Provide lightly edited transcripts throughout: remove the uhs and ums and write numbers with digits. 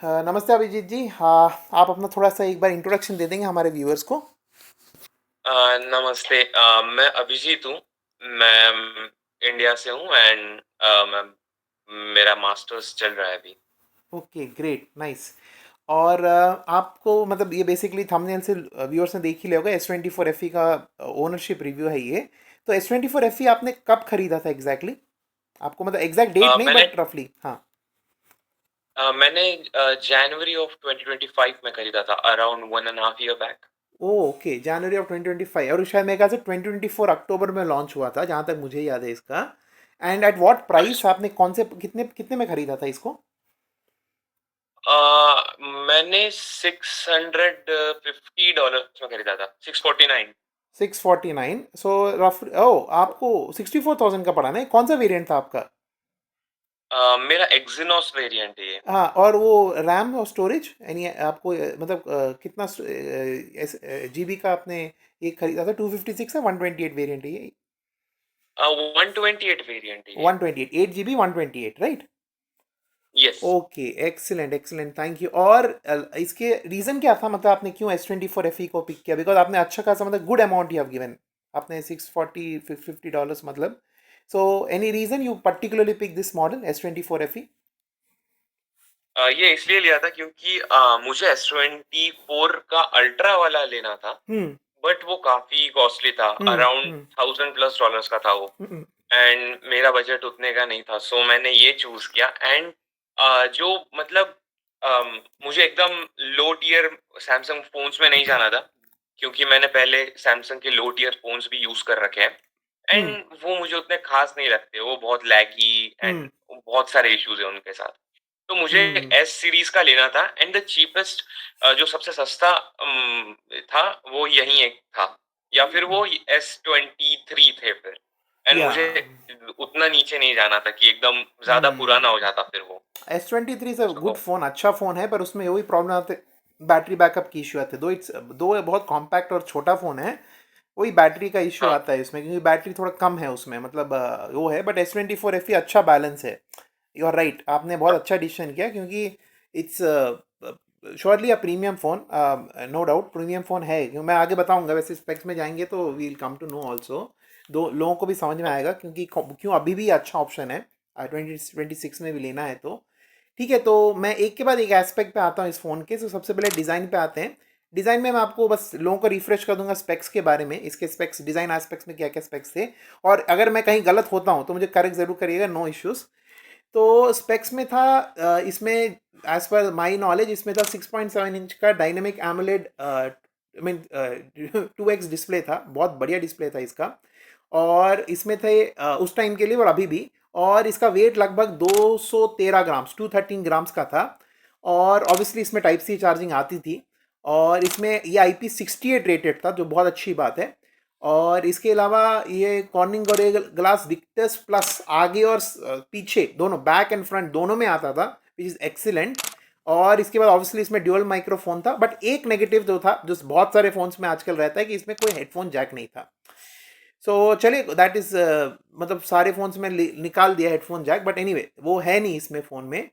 नमस्ते अभिजीत जी। हाँ, आप अपना थोड़ा सा एक बार इंट्रोडक्शन दे देंगे हमारे व्यूअर्स को। नमस्ते। मैं अभिजीत हूँ। मैं इंडिया से हूँ एंड मैं मेरा मास्टर्स चल रहा है अभी। Okay, great, nice. और आपको मतलब ये बेसिकली थंबनेल से व्यूअर्स ने देख ही लिया होगा, S24 FE का ओनरशिप रिव्यू है ये। तो S24 FE आपने कब खरीदा था एग्जैक्टली आपको मतलब एग्जैक्ट डेट नहीं मैंने बट रफली, हाँ। मैंने जनवरी ऑफ 2025 में खरीदा था, around 1.5 year back. Oh okay, January of 2025, और शायद मेरे ख्याल से 2024 अक्टूबर में लॉन्च हुआ था जहाँ तक मुझे याद है इसका। एंड एट व्हाट प्राइस आपने कौन से कितने कितने में खरीदा था इसको? मैंने $650 में खरीदा था, 649। 649, सो रफ ओ आपको 64,000 का पड़ा ना? कौन सा वेरिएंट था आपका? मेरा एक्सिनोस वेरिएंट है ये। हाँ, और वो रैम और स्टोरेज यानी आपको मतलब कितना जीबी का आपने ये खरीदा था? 256 है, 128 वेरिएंट है ये? 128 वेरिएंट है ये। 128, 8 GB 128, right? Yes. Okay, excellent excellent, thank you. और इसके रीज़न क्या था, मतलब आपने क्यों S24 FE को पिक किया? बिकॉज आपने अच्छा खासा मतलब good amount you have given. आपने 640 $50 मतलब। So any reason you particularly pick this model S24 FE? ये इसलिए लिया था क्योंकि मुझे S24 का अल्ट्रा वाला लेना था। हम्म बट वो काफी कॉस्टली था, हम्म अराउंड हम्म $1000+ का था वो। हम्म एंड मेरा बजट उतने का नहीं था, सो मैंने ये चूज किया। एंड जो मतलब मुझे एकदम लो टीयर सैमसंग फोन्स में नहीं जाना था, क्योंकि मैंने पहले सैमसंग के लो टीयर फोन्स भी यूज कर रखे हैं। हम्म एंड वो मुझे उतने खास नहीं लगते, वो बहुत लैगी एंड हम्म बहुत सारे इश्यूज है उनके साथ। तो मुझे हम्म एस सीरीज का लेना था एंड द चीपेस्ट, जो सबसे सस्ता था वो यही एक था, या फिर वो S23 थे फिर। एंड या मुझे उतना नीचे नहीं जाना था कि एकदम ज्यादा पुराना हो हम्म जाता फिर वो। S23 से गुड So, फ़ोन, अच्छा फ़ोन है, पर उसमें वही प्रॉब्लम आते, बैटरी बैकअप की इशू आते। दो बहुत कॉम्पैक्ट और छोटा फ़ोन है, वही बैटरी का इशू हाँ। आता है इसमें, क्योंकि बैटरी थोड़ा कम है उसमें, मतलब वो है। बट S24 FE अच्छा बैलेंस है। यू आर राइट, आपने बहुत हाँ। अच्छा डिसीजन किया, क्योंकि it's surely a premium phone. No doubt premium phone है, क्योंकि मैं आगे बताऊंगा, वैसे स्पेक्स में जाएंगे तो we'll come to know also. दो लोगों को भी समझ में ओके। आएगा, क्योंकि क्यों अभी भी अच्छा ऑप्शन है 2026 में भी लेना है तो। ठीक है, तो मैं एक के बाद एक एस्पेक्ट पे आता हूँ इस फ़ोन के। तो सबसे पहले डिज़ाइन पे आते हैं। डिज़ाइन में मैं आपको बस लोगों को रिफ्रेश कर दूंगा स्पेक्स के बारे में, इसके स्पेक्स, डिज़ाइन एस्पेक्ट्स में क्या क्या स्पेक्स थे। और अगर मैं कहीं गलत होता हूँ तो मुझे करेक्ट ज़रूर करिएगा, नो इश्यूज़। तो स्पेक्स में था इसमें एज पर माई नॉलेज इसमें था 6.7 इंच का dynamic AMOLED, I mean 2x display था, बहुत बढ़िया डिस्प्ले था इसका। और इसमें थे उस टाइम के लिए और अभी भी। और इसका वेट लगभग 213 ग्राम्स, 213 ग्राम्स का था। और ऑब्वियसली इसमें टाइप सी चार्जिंग आती थी। और इसमें ये IP68 रेटेड था, जो बहुत अच्छी बात है। और इसके अलावा ये कॉर्निंग ग्लास विक्टर्स प्लस आगे और पीछे दोनों, बैक एंड फ्रंट दोनों में आता था, विच इज़ एक्सीलेंट। और इसके बाद ऑब्वियसली इसमें ड्यूअल माइक्रोफोन था, बट एक नेगेटिव जो था, जो बहुत सारे फोन्स में आजकल रहता है, कि इसमें कोई हेडफोन जैक नहीं था। सो चलिए, दैट इज मतलब सारे फोन्स में निकाल दिया हेडफोन जैक, बट एनीवे वो है नहीं इसमें फ़ोन में।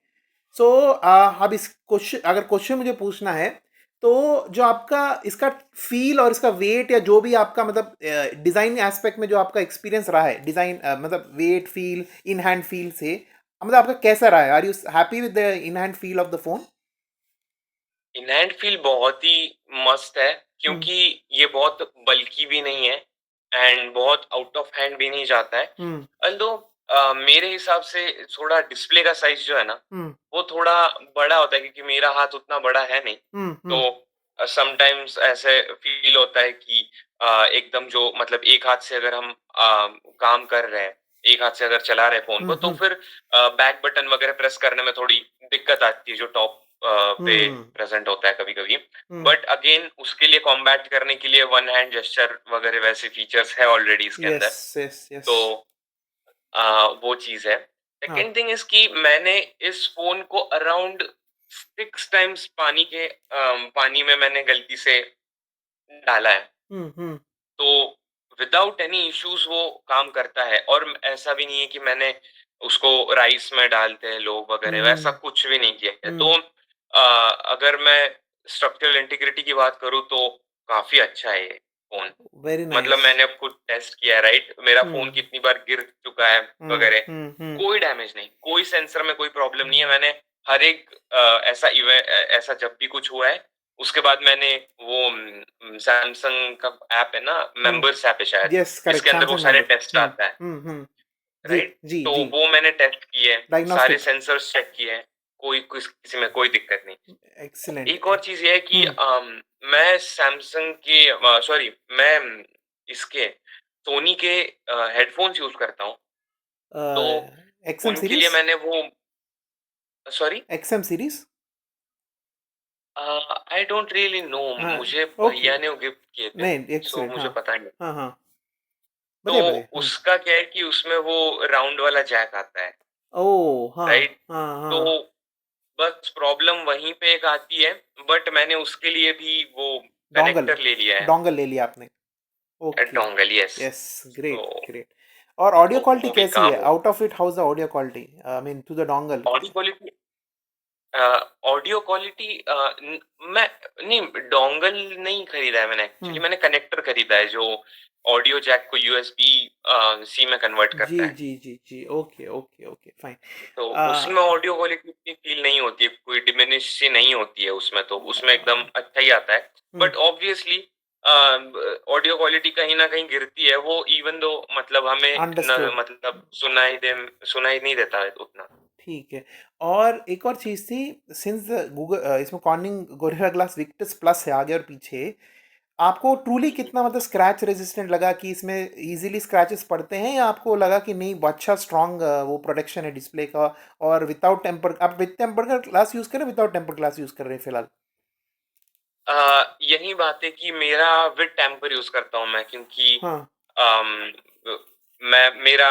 सो अब इस क्वेश्चन, अगर क्वेश्चन मुझे पूछना है, तो जो आपका इसका फील और इसका वेट, या जो भी आपका मतलब डिज़ाइन एस्पेक्ट में जो आपका एक्सपीरियंस रहा है, डिज़ाइन मतलब weight feel, in hand feel से, मतलब आपका कैसा रहा है? Are you happy with the in hand feel of the phone? In hand feel बहुत ही मस्त है, हम्म क्योंकि ये बहुत बल्की भी नहीं है एंड बहुत आउट ऑफ हैंड भी नहीं जाता है। हम्म अल्दो मेरे हिसाब से थोड़ा डिस्प्ले का साइज जो है ना, हम्म वो थोड़ा बड़ा होता है, क्योंकि मेरा हाथ उतना बड़ा है नहीं। हम्म तो समटाइम्स ऐसे फील होता है कि एकदम जो मतलब एक हाथ से अगर हम काम कर रहे हैं, एक हाथ से अगर चला रहे फोन को, तो हम्म फिर बैक बटन वगैरह प्रेस करने में थोड़ी दिक्कत आती है, जो टॉप पे हम्म प्रेजेंट होता है कभी कभी। हम्म बट अगेन उसके लिए कॉम्बैट करने के लिए वन हैंड जेस्चर वगैरह वैसे फीचर्स है ऑलरेडी इसके यस अंदर। Yes yes. तो वो चीज है। हाँ। सेकेंड थिंग इज कि मैंने इस फोन को अराउंड 6 टाइम्स पानी में मैंने गलती से डाला है। हम्म। तो विदाउट एनी इश्यूज वो काम करता है, और ऐसा भी नहीं है कि मैंने उसको राइस में डालते हैं लोग वगैरह, वैसा हम्म कुछ भी नहीं किया है। हम्म तो अगर मैं स्ट्रक्चरल इंटीग्रिटी की बात करूँ तो काफ़ी अच्छा है ये फ़ोन। वेरी मतलब नाइस। मैंने अब खुद टेस्ट किया है, राइट? मेरा फ़ोन हम्म कितनी बार गिर चुका है वगैरह, हम्म। कोई डैमेज नहीं, कोई सेंसर में कोई प्रॉब्लम नहीं है। मैंने हर एक ऐसा जब भी कुछ हुआ है, उसके बाद मैंने वो सैमसंग का ऐप है ना, मेंबर्स ऐप है शायद, यस करेक्ट, जिसके अंदर वो सैमसंग सारे मेंबर। टेस्ट आता है, जी राइट? जी तो जी। वो मैंने टेस्ट किए हैं, सारे डायग्नोस्टिक। सेंसर्स चेक किए हैं, किसी में कोई दिक्कत नहीं। एक्सीलेंट। एक और चीज़ ये है कि हम्म मैं सैमसंग के सॉरी, मैं इसके सोनी के हेडफ़ोन्स यूज़ करता हूँ, तो एक्सएम उनके लिए सीरीज। मैंने वो sorry? XM series. I don't really know, हाँ। मुझे ओके। भैया ने वो गिफ्ट किए थे, नहीं सो एक्सीलेंट, हाँ मुझे पता नहीं। हाँ हाँ। तो बताइए बताइए। उसका क्या है कि उसमें वो राउंड वाला जैक आता है, ओ हाँ राइट? हाँ तो हाँ। बस प्रॉब्लम वहीं पे एक आती है, बट मैंने उसके लिए भी वो डोंगल। कनेक्टर ले लिया है, डोंगल ले लिया आपने। ओके। Dongle, yes. यस। तो ग्रेट ग्रेट। और ऑडियो क्वालिटी वो भी कैसी काम है? हो out of it how is the audio quality, I mean to the dongle? Audio quality audio quality मैं नहीं, डोंगल नहीं खरीदा है मैंने, एक्चुअली हम्म। मैंने कनेक्टर खरीदा है जो ऑडियो जैक को यूएसबी सी में कन्वर्ट जी करता है। जी जी जी। Okay okay okay fine. तो उसमें ऑडियो क्वालिटी उतनी फील नहीं होती है, कोई डिमिनिश सी नहीं होती है उसमें, तो उसमें एकदम अच्छा ही आता है। बट ऑब्वियसली ऑडियो क्वालिटी कहीं ना कहीं गिरती है, वो इवन दो मतलब हमें न, अंडरस्टूड। मतलब सुनाई नहीं देता है उतना। ठीक है। और एक और चीज़ थी, सिंस गूगल इसमें cornering gorilla glass Victus plus है आगे और पीछे, आपको ट्रूली कितना मतलब स्क्रैच रेजिस्टेंट लगा कि इसमें इजीली स्क्रैचेस पड़ते हैं, या आपको लगा कि नहीं अच्छा स्ट्रॉन्ग वो प्रोटेक्शन है डिस्प्ले का? और विदाउट टेम्पर, आप विद टेम्पर का ग्लास यूज़ कर रहे हैं, विदाउट टेम्पर ग्लास यूज़ कर रहे हैं फिलहाल? यही बात है कि मेरा विद टेम्पर यूज करता हूँ मैं, क्योंकि हाँ। अम, मैं मेरा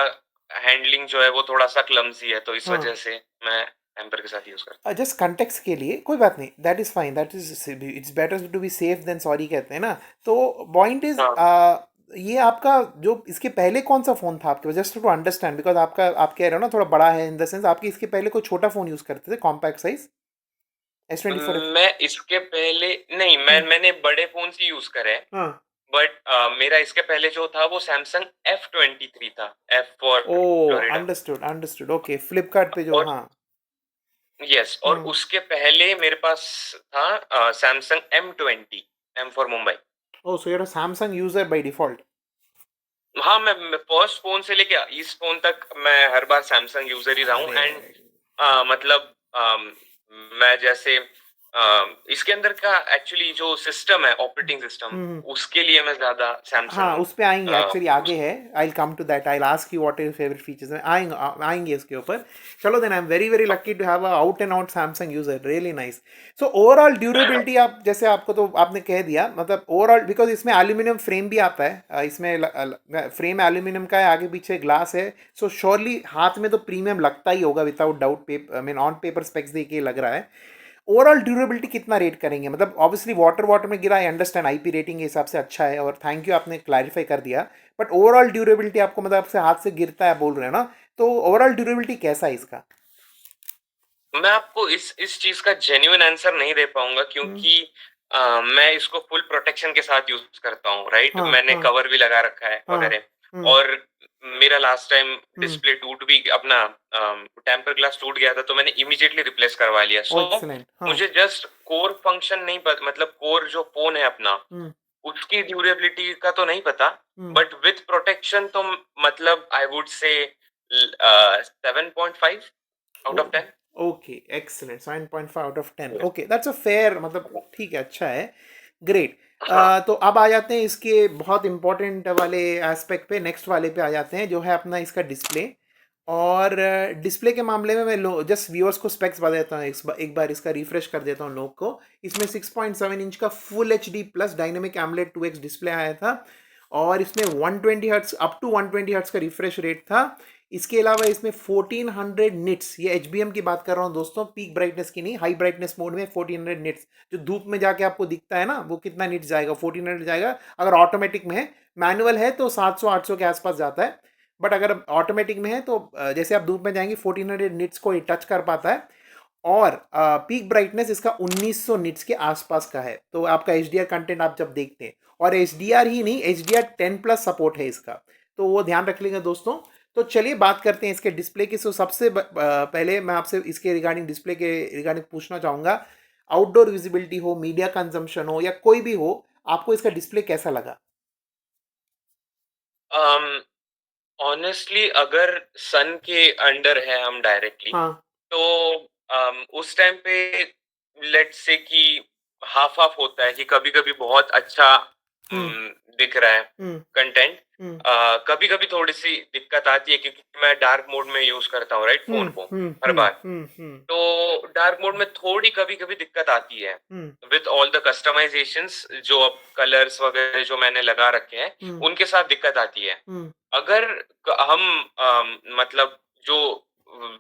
हैंडलिंग जो है वो थोड़ा सा क्लमजी है, तो इस हाँ। वजह से मैं टेम्पर के साथ यूज करता जस्ट कंटेक्स के लिए कोई बात नहीं, that is fine, that is it's better to be safe than sorry कहते हैं ना। तो पॉइंट इज, हूँ। हाँ। ये आपका जो इसके पहले कौन सा फ़ोन था आपके पास, जस्ट टू अंडरस्टैंड, बिकॉज आपका आप कह रहे हो ना थोड़ा बड़ा है, इन द सेंस आपके इसके पहले कोई छोटा फ़ोन यूज़ करते थे कॉम्पैक्ट साइज S24 F? मैं इसके पहले नहीं, मैंने बड़े फोन ही यूज करे हैं, हाँ। बट मेरा इसके पहले जो था वो सैमसंग F23 था, F for uh Florida. Understood understood. Okay, Flipkart पे जो, और हाँ। यस, और हम्म। उसके पहले मेरे पास था Samsung M20, M for Mumbai. Oh so you're a Samsung user by default. हाँ, मैं फर्स्ट फ़ोन से लेके इस फ़ोन तक मैं हर बार सैमसंग यूज़र ही रहा हूँ। अरे। एंड मतलब मैं जैसे इसके अंदर का एक्चुअली जो सिस्टम है, ऑपरेटिंग सिस्टम, हम्म। उसके लिए मैं ज़्यादा हाँ सैमसंग उस पे आएंगे, एक्चुअली आगे है। I come to that, I ask you what is favourite features, आएंगे आएंगे उसके ऊपर। चलो then, I am very very lucky to have a out and out Samsung user, really nice. So overall durability, आप जैसे आपको तो आपने कह दिया, मतलब ओवरऑल बिकॉज इसमें एल्यूमिनियम फ्रेम भी आता है, इसमें फ्रेम एल्यूमिनियम का है, आगे पीछे ग्लास है। सो श्योरली हाथ में तो प्रीमियम लगता ही होगा without doubt, paper I mean on paper specs देख के लग रहा है। ओवरऑल ड्यूरेबिलिटी कितना रेट करेंगे? मतलब ऑब्वियसली वाटर वाटर में गिरा, आई अंडरस्टैंड आईपी रेटिंग के हिसाब से अच्छा है, और थैंक यू आपने क्लैरिफाई कर दिया। बट ओवरऑल ड्यूरेबिलिटी आपको, मतलब आपसे हाथ से गिरता है बोल रहे हैं ना, तो ओवरऑल ड्यूरेबिलिटी कैसा है इसका? मैं आपको इस चीज़ का जेन्युइन आंसर नहीं दे पाऊँगा, हम्म। क्योंकि मैं इसको फुल प्रोटेक्शन के साथ यूज़ करता हूँ, राइट? हाँ मैंने हाँ कवर भी लगा रखा है हाँ। वगैरह। हम्म और मेरा लास्ट टाइम हम्म। डिस्प्ले टूट भी अपना टेम्पर ग्लास टूट गया था, तो मैंने इमीडिएटली रिप्लेस करवा लिया। ओ सो एक्सीलेंट, हाँ। मुझे जस्ट कोर फंक्शन नहीं पता, मतलब कोर जो फ़ोन है अपना, हम्म उसकी ड्यूरेबिलिटी का तो नहीं पता, हम्म। बट विथ प्रोटेक्शन तो मतलब I would say 7.5 out of 10। Okay excellent, 7.5 out of 10। Okay that's a fair, मतलब ठीक है, अच्छा है। ग्रेट। हाँ। तो अब आ जाते हैं इसके बहुत इंपॉर्टेंट वाले एस्पेक्ट पे, नेक्स्ट वाले पे आ जाते हैं, जो है अपना इसका डिस्प्ले। और डिस्प्ले के मामले में मैं लो जस्ट व्यूअर्स को स्पेक्स बता देता हूँ, एक बार इसका रिफ्रेश कर देता हूँ लोग को। इसमें 6.7 इंच का full HD plus dynamic AMOLED 2x display आया था, और इसमें 120 हर्ट्स, अप टू 120 हर्ट्स का रिफ्रेश रेट था। इसके अलावा इसमें 1400 निट्स, ये HBM की बात कर रहा हूँ दोस्तों, पीक ब्राइटनेस की नहीं, हाई ब्राइटनेस मोड में 1400 निट्स, जो धूप में जाके आपको दिखता है ना, वो कितना निट्स जाएगा, 1400 जाएगा। अगर ऑटोमेटिक में है, मैनुअल है तो 700-800 के आसपास जाता है। बट अगर ऑटोमेटिक में है तो जैसे आप धूप में जाएंगे 1400 निट्स को टच कर पाता है। और पीक ब्राइटनेस इसका 1900 निट्स के आसपास का है, तो आपका एच कंटेंट आप जब देखते हैं, और एच ही नहीं, HDR10+ सपोर्ट है इसका, तो वो ध्यान रख लेंगे दोस्तों। तो चलिए बात करते हैं इसके डिस्प्ले की। सो सबसे पहले मैं आपसे इसके रिगार्डिंग, डिस्प्ले के रिगार्डिंग पूछना चाहूँगा, आउटडोर विजिबिलिटी हो, मीडिया कंजम्पशन हो, या कोई भी हो, आपको इसका डिस्प्ले कैसा लगा? ऑनेस्टली अगर सन के अंडर है हम डायरेक्टली, हाँ। तो उस टाइम पे लेट्स से कि हाफ हाफ होता है कि कभी कभी बहुत अच्छा हम्म। दिख रहा है हम्म। कंटेंट, हम्म। कभी कभी थोड़ी सी दिक्कत आती है क्योंकि मैं डार्क मोड में यूज करता हूँ, राइट, हम्म। फोन को हम्म। हर हम्म। बार। हम्म। हम्म। तो डार्क मोड में थोड़ी कभी कभी दिक्कत आती है हम्म। विथ ऑल द कस्टमाइजेशंस, जो अब कलर्स वगैरह जो मैंने लगा रखे हैं हम्म। उनके साथ दिक्कत आती है। हम्म। अगर हम मतलब जो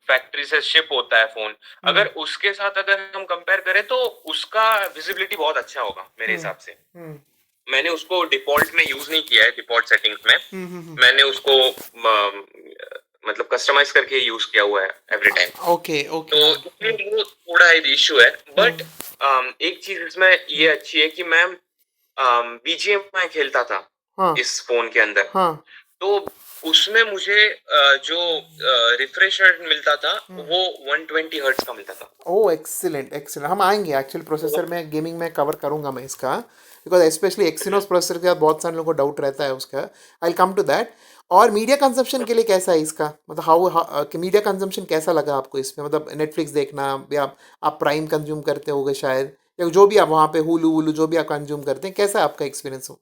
फैक्ट्री से शिप होता है फोन, अगर हम्म। उसके साथ अगर हम कंपेयर करें तो उसका विजिबिलिटी बहुत अच्छा होगा मेरे हम्म। हिसाब से। हम्म। मैंने उसको डिफॉल्ट में यूज नहीं किया है, डिफॉल्ट सेटिंग्स में हम्म। हम्म। मैंने उसको मतलब कस्टमाइज करके यूज किया हुआ है एवरी टाइम। ओके ओके, तो हाँ। इसलिए वो थोड़ा एक इशू है, बट हम्म। एक चीज इसमें ये अच्छी है कि मैं बीजीएमआई खेलता था हाँ। इस फोन के अंदर, हाँ। तो उसमें मुझे जो रिफ्रेश रेट मिलता था हम्म। वो 120 हर्ट्ज का मिलता था। ओ एक्सीलेंट एक्सीलेंट, हम आएंगे एक्चुअली प्रोसेसर में, गेमिंग में कवर करूंगा मैं इसका, बिकॉज स्पेशली एक्सिनोस प्रोसेसर के साथ बहुत सारे लोगों को डाउट रहता है उसका। I will come to that. और मीडिया कंजम्पशन के लिए कैसा है इसका, मतलब हाउ मीडिया कंजम्पशन कैसा लगा आपको इसमें, मतलब नेटफ्लिक्स देखना, या आप प्राइम कंज्यूम करते होगे शायद, या जो भी आप वहाँ पे हुलू वुलू जो भी आप कंज्यूम करते हैं, कैसा आपका एक्सपीरियंस हो?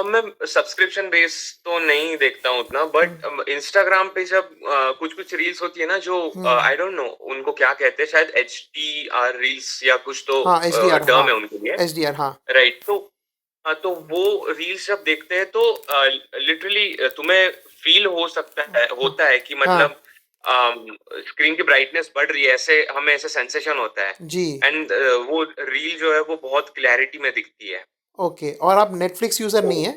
मैं सब्सक्रिप्शन बेस तो नहीं देखता हूँ उतना, हम्म। बट इंस्टाग्राम पे जब कुछ कुछ रील्स होती है ना, जो हम्म। आई डोंट नो उनको क्या कहते हैं, शायद HDR रील्स या कुछ तो हाँ HDR, हाँ। टर्म है उनके लिए, HDR, हाँ। राइट। तो तो वो रील्स जब देखते हैं तो लिटरली तुम्हें फील हो सकता है, हाँ। होता है कि हाँ। मतलब स्क्रीन की ब्राइटनेस बढ़ रही है, ऐसे हमें ऐसे सेंसेशन होता है। जी। एंड वो रील जो है वो बहुत क्लैरिटी में दिखती है। ओके, और आप नेटफ्लिक्स यूज़र तो नहीं है?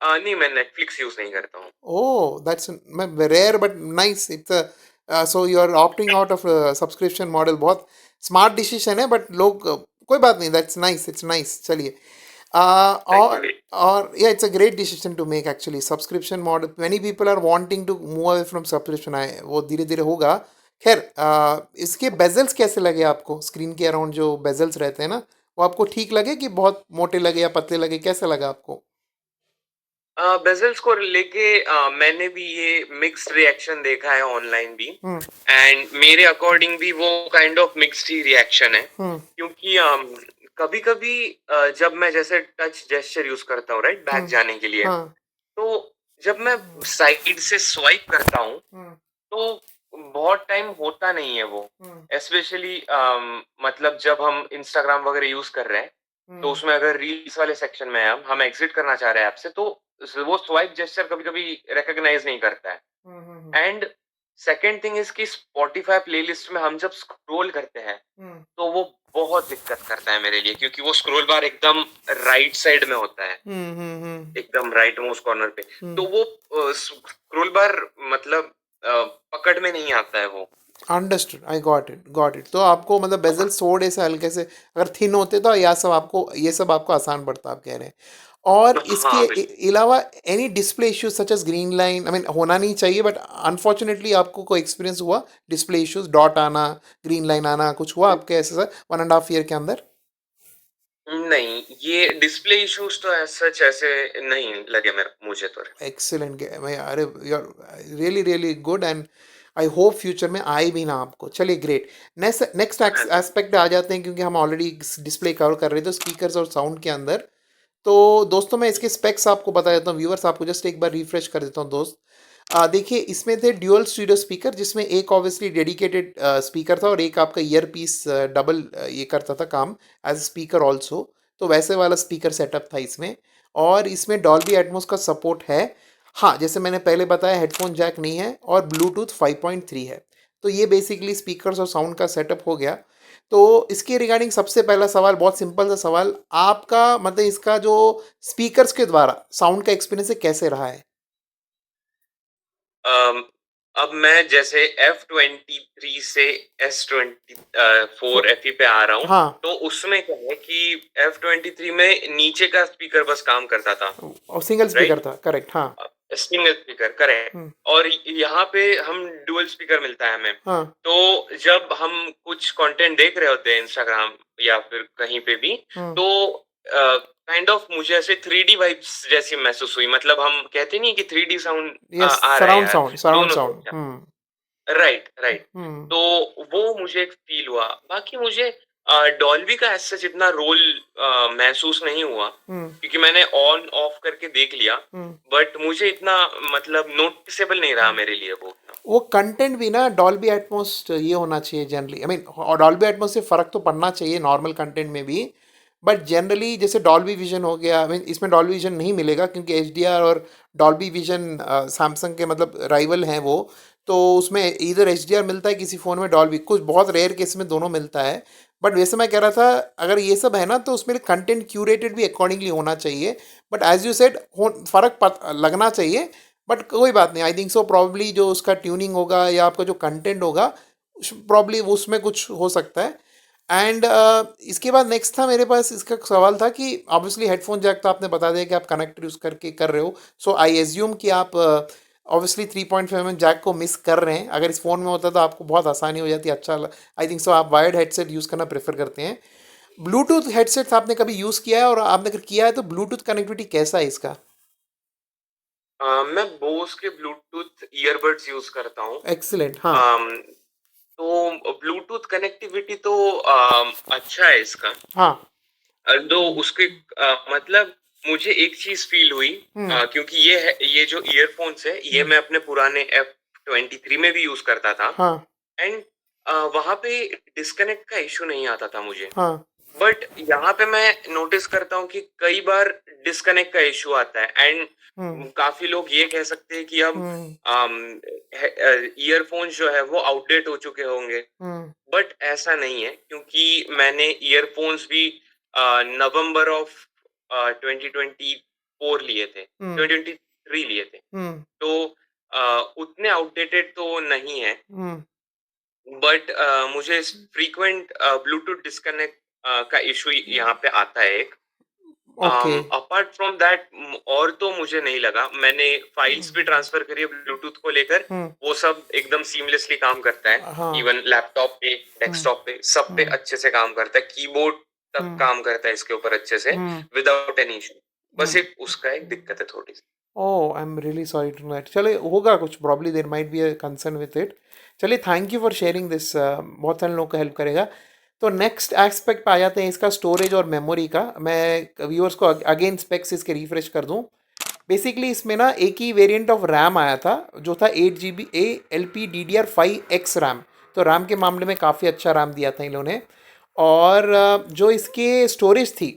नहीं, मैं नेटफ्लिक्स यूज नहीं करता हूँ। Oh, that's rare but nice. It's a so you are opting out of a subscription model. बहुत smart decision है, but लोग कोई बात नहीं. That's nice. It's nice. चलिए. Thank you. और yeah, it's a great decision to make actually. Subscription model. Many people are wanting to move away from subscription. आए वो धीरे धीरे होगा. खैर, इसके बेजल्स कैसे लगे आपको? स्क्रीन के अराउंड जो बेजल्स रहते हैं ना, वो आपको ठीक लगे कि बहुत मोटे लगे या पतले लगे, कैसे लगा आपको? बेजल्स को लेके मैंने भी ये मिक्स्ड रिएक्शन देखा है ऑनलाइन भी, हम्म। एंड मेरे अकॉर्डिंग भी वो kind of mixed he reaction है। हम्म। क्योंकि कभी कभी जब मैं जैसे टच जेस्चर यूज करता हूँ, राइट, बैक हम्म। जाने के लिए, हाँ। तो जब मैं साइड से स्वाइप करता हूँ हम्म। तो बहुत टाइम होता नहीं है वो। हम्म। स्पेशली मतलब जब हम इंस्टाग्राम वगैरह यूज कर रहे हैं, तो हम्म। उसमें अगर रील्स वाले सेक्शन में हैं, हम एग्जिट करना चाह रहे हैं ऐप से, तो वो स्वाइप जेस्चर कभी कभी रिकॉग्नाइज नहीं करता है। हम्म। एंड सेकेंड थिंग इज कि स्पॉटिफाई प्लेलिस्ट में हम जब स्क्रॉल करते हैं हम्म। तो वो बहुत दिक्कत करता है मेरे लिए, क्योंकि वो स्क्रॉल बार एकदम राइट साइड में होता है, हम्म। हम्म। एकदम राइट मोस्ट कॉर्नर पे। हम्म। तो वो स्क्रॉल बार मतलब पकड़ में नहीं आता है वो। Understood, I got it. तो आपको मतलब बेजल थोड़े से हल्के से अगर थिन होते तो ये सब आपको आसान पड़ता, आप कह रहे हैं। और इसके हाँ बिल्कुल। अलावा any display issues such as green line, I mean होना नहीं चाहिए, बट अनफॉर्चुनेटली आपको कोई एक्सपीरियंस हुआ डिस्प्ले इश्यूज, डॉट आना, ग्रीन लाइन आना, कुछ हुआ आपके ऐसे सर 1.5 ईयर के अंदर? नहीं, ये डिस्प्ले इश्यूज तो सच ऐसे नहीं लगे मेरे मुझे तो। एक्सीलेंट, मैं अरे you are really really good, and I hope future में आए भी ना आपको। चलिए ग्रेट। नेक्स्ट नेक्स्ट हाँ जी। एस्पेक्ट आ जाते हैं, क्योंकि हम ऑलरेडी डिस्प्ले कवर कर रहे थे स्पीकर्स और साउंड के अंदर। तो दोस्तों मैं इसके स्पेक्स आपको बता देता हूँ, व्यूअर्स आपको जस्ट एक बार रिफ्रेश कर देता हूँ दोस्त। देखिए इसमें थे ड्यूअल स्टीरियो स्पीकर, जिसमें एक ऑब्वियसली डेडिकेटेड स्पीकर था, और एक आपका ईयर पीस डबल ये करता था काम एज ए स्पीकर ऑल्सो। तो वैसे वाला स्पीकर सेटअप था इसमें। और इसमें डॉल्बी एटमॉस का सपोर्ट है। हाँ, जैसे मैंने पहले बताया, हेडफोन जैक नहीं है, और ब्लूटूथ 5.3 है। तो ये बेसिकली स्पीकर्स और साउंड का सेटअप हो गया। तो इसके रिगार्डिंग सबसे पहला सवाल, बहुत सिंपल सा सवाल, आपका मतलब इसका जो स्पीकर्स के द्वारा साउंड का एक्सपीरियंस है कैसे रहा है? अब मैं जैसे F23 से S24 FE पे आ रहा हूँ, हाँ तो उसमें क्या है कि F23 में नीचे का स्पीकर बस काम करता था, और सिंगल स्पीकर राइट? था, करेक्ट, हाँ। Single speaker correct. हम्म, और यहाँ पे हम डुअल स्पीकर मिलता है हमें। हाँ। तो जब हम कुछ कंटेंट देख रहे होते हैं इंस्टाग्राम या फिर कहीं पे भी, हम्म। तो काइंड ऑफ मुझे ऐसे 3D वाइब्स जैसी महसूस हुई। मतलब हम कहते नहीं कि 3D साउंड यस, आ रहा है सराउंड यार, साउंड, सराउंड दोनों साउंड। तरफ। हम्म। Right, right. हम्म। तो वो मुझे एक फ़ील हुआ। बाकी मुझे डॉल्बी का एज़ सच इतना रोल महसूस नहीं हुआ, हम्म। क्योंकि मैंने ऑन ऑफ करके देख लिया, हम्म। बट मुझे इतना मतलब नोटिसेबल नहीं रहा मेरे लिए वो उतना। वो कंटेंट भी ना डॉल्बी एटमॉस ये होना चाहिए जनरली, आई मीन, और डॉल्बी एटमॉस से फ़र्क तो पड़ना चाहिए नॉर्मल कंटेंट में भी, बट जनरली जैसे डॉल्बी विजन हो गया, आई मीन इसमें डॉल्बी विजन नहीं मिलेगा क्योंकि एच डी आर और डॉल्बी विजन सैमसंग के मतलब राइवल हैं वो। तो उसमें इधर एच डी आर मिलता है किसी फ़ोन में, डॉल्बी कुछ बहुत रेयर केस में दोनों मिलता है। बट वैसे मैं कह रहा था, अगर ये सब है ना तो उसमें कंटेंट क्यूरेटेड भी अकॉर्डिंगली होना चाहिए। बट एज यू सेड, फ़र्क लगना चाहिए। बट कोई बात नहीं, आई थिंक सो प्रॉब्ली जो उसका ट्यूनिंग होगा या आपका जो कंटेंट होगा, प्रॉब्ली उसमें कुछ हो सकता है। एंड इसके बाद नेक्स्ट था मेरे पास इसका सवाल था कि ऑब्वियसली हेडफोन जैक तो आपने बता दिया कि आप कनेक्ट यूज़ करके कर रहे हो, सो आई एज्यूम कि आप ऑब्वियसली 3.5 जैक को मिस कर रहे हैं। अगर इस फ़ोन में होता तो आपको बहुत आसानी हो जाती, अच्छा। आई थिंक सो आप वायर्ड हेडसेट यूज़ करना प्रेफर करते हैं। ब्लूटूथ हेडसेट्स आपने कभी यूज़ किया है, और आपने अगर किया है तो ब्लूटूथ कनेक्टिविटी कैसा है इसका? मैं बोस के ब्लूटूथ ईयरबड्स यूज़ करता हूँ। एक्सीलेंट, हाँ। तो ब्लूटूथ कनेक्टिविटी तो अच्छा है इसका। हाँ। दो उसके मतलब मुझे एक चीज फील हुई, हम्म। क्योंकि ये जो ईयरफोन्स है ये हम्म। मैं अपने पुराने F23 में भी यूज करता था। हाँ। एंड वहां पे डिस्कनेक्ट का इशू नहीं आता था मुझे। हाँ। बट यहाँ पे मैं नोटिस करता हूँ कि कई बार डिस्कनेक्ट का इशू आता है। एंड हम्म। काफी लोग ये कह सकते हैं कि अब हम्म। ईयरफोन्स जो है वो आउटडेट हो चुके होंगे। हम्म। बट ऐसा नहीं है, क्योंकि मैंने ईयरफोन्स भी नवंबर ऑफ 2024 लिए थे, हम्म। 2023 लिए थे। हम्म। तो उतने आउटडेटेड तो नहीं है। हम्म। बट मुझे फ्रीक्वेंट ब्लूटूथ डिस्कनेक्ट का इशू यहाँ पे आता है एक। ओके। अपार्ट फ्रॉम दैट और तो मुझे नहीं लगा। मैंने फाइल्स भी ट्रांसफर करी है ब्लूटूथ को लेकर, हम्म। वो सब एकदम सीमलेसली काम करता है। हाँ। इवन लैपटॉप पे, हम्म। डेस्कटॉप पे, सब पे हम्म। अच्छे से काम करता है। कीबोर्ड तक हम्म। काम करता है इसके ऊपर अच्छे से, हम्म। Without any issue. बस हम्म। एक उसका एक दिक्कत है थोड़ी सी। Oh, I am really sorry to that. चले, होगा कुछ, probably there might be a concern with it. चलिए, thank you for sharing this, बहुत सारे लोगों को हेल्प करेगा। तो नेक्स्ट एस्पेक्ट पे आ जाते हैं, इसका स्टोरेज और मेमोरी का। मैं व्यूअर्स को अगेन स्पेक्स इसके रिफ्रेश कर दूं। बेसिकली इसमें ना एक ही वेरिएंट ऑफ रैम आया था, जो था 8 GB LPDDR5X रैम। तो रैम के मामले में काफ़ी अच्छा रैम दिया था इन लोगों ने। और जो इसके स्टोरेज थी,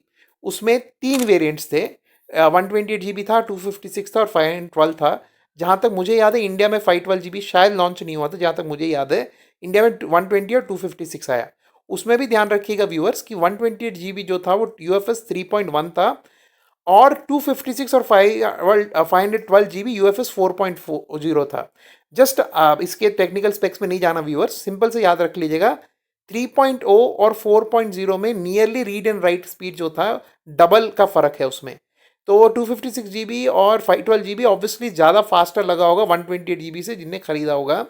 उसमें 3 वेरिएंट्स थे। 128 GB था, 256 था और 512 था। जहाँ तक मुझे याद है इंडिया में 512 GB शायद लॉन्च नहीं हुआ था, जहाँ तक मुझे याद है। इंडिया में 120 और 256 आया। उसमें भी ध्यान रखिएगा व्यूअर्स कि 128 GB जो था वो UFS 3.1 था, और 256 और 512 GB UFS 4.0 था। जस्ट इसके टेक्निकल स्पेक्स में नहीं जाना व्यूअर्स, सिंपल से याद रख लीजिएगा। 3.0 और 4.0 में nearly read and right speed जो था, डबल का फ़र्क है उसमें। तो 256 GB और 512 GB ऑब्वियसली ज़्यादा फास्टर लगा होगा 128 GB से, जिनने खरीदा होगा।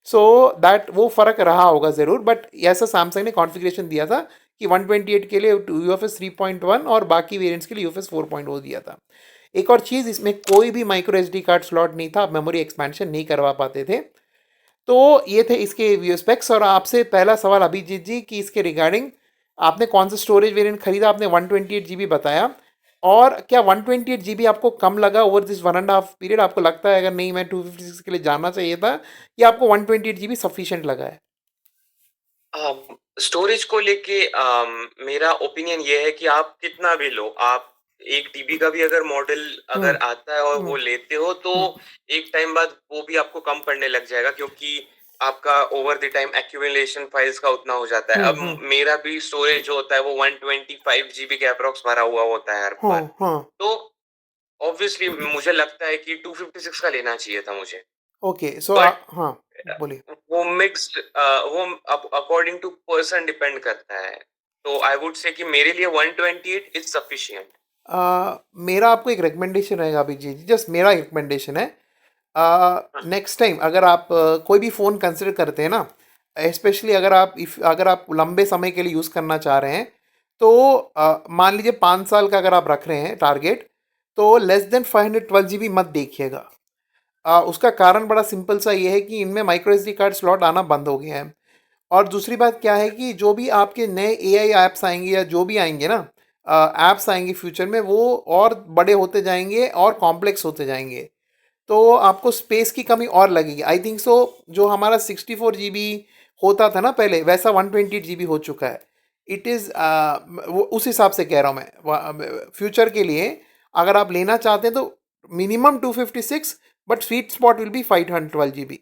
सो दैट वो फ़र्क रहा होगा ज़रूर, बट ऐसा सैमसंग ने कॉन्फ़िगरेशन दिया था कि 128 के लिए UFS 3.1 और बाकी वेरिएंट्स के लिए UFS 4.0 दिया था। एक और चीज़, इसमें कोई भी माइक्रो SD कार्ड स्लॉट नहीं था, आप मेमोरी एक्सपेंशन नहीं करवा पाते थे। तो ये थे इसके व्यू स्पेक्स। और आपसे पहला सवाल अभिजीत जी कि इसके रिगार्डिंग आपने कौन सा स्टोरेज वेरिएंट खरीदा? आपने 128 GB बताया, और क्या 128 GB आपको कम लगा ओवर दिस 1.5 पीरियड? आपको लगता है अगर नहीं मैं 256 के लिए जाना चाहिए था, या आपको 128 GB सफिशिएंट लगा है? स्टोरेज को लेके मेरा ओपिनियन ये है कि आप कितना भी लो, आप 1 TB का भी अगर मॉडल हम्म। अगर आता है और हम्म। वो लेते हो, तो हम्म। एक टाइम बाद वो भी आपको कम पड़ने लग जाएगा, क्योंकि आपका over the time accumulation files का उतना हो जाता है। हम्म। अब मेरा भी स्टोरेज जो होता है वो 125 GB के अप्रोक्स भरा हुआ होता है हर हाँ। बार। हाँ। तो ऑब्वियसली मुझे लगता है कि 256 का लेना चाहिए था मुझे। ओके, सो बट हाँ, बोलिए। वो मिक्स्ड, वो अकॉर्डिंग टू पर्सन डिपेंड करता है। तो आई वुड से कि मेरे लिए 128 इज सफिशिएंट। मेरा आपको एक रिकमेंडेशन रहेगा अभिजीत जी, जस्ट मेरा रिकमेंडेशन है। हाँ, नेक्स्ट टाइम अगर आप कोई भी फ़ोन कंसिडर करते हैं ना, स्पेशली अगर आप लंबे समय के लिए यूज़ करना चाह रहे हैं, तो मान लीजिए 5 साल का अगर आप रख रहे हैं टारगेट, तो लेस देन 512 GB मत देखिएगा। उसका कारण बड़ा सिंपल सा ये है कि इनमें micro S D card slot आना बंद हो गया है। और दूसरी बात क्या है कि जो भी आपके नए एआई ऐप्स आएंगे या जो भी आएंगे ना, ऐप्स आएंगे फ्यूचर में, वो और बड़े होते जाएंगे और कॉम्प्लेक्स होते जाएंगे। तो आपको स्पेस की कमी और लगेगी, आई थिंक सो। जो हमारा 64 GB होता था ना पहले, वैसा 128 GB हो चुका है। इट इज़ वो उस हिसाब से कह रहा हूँ मैं, फ्यूचर के लिए अगर आप लेना चाहते हैं तो minimum 256, but sweet spot will be 512 GB।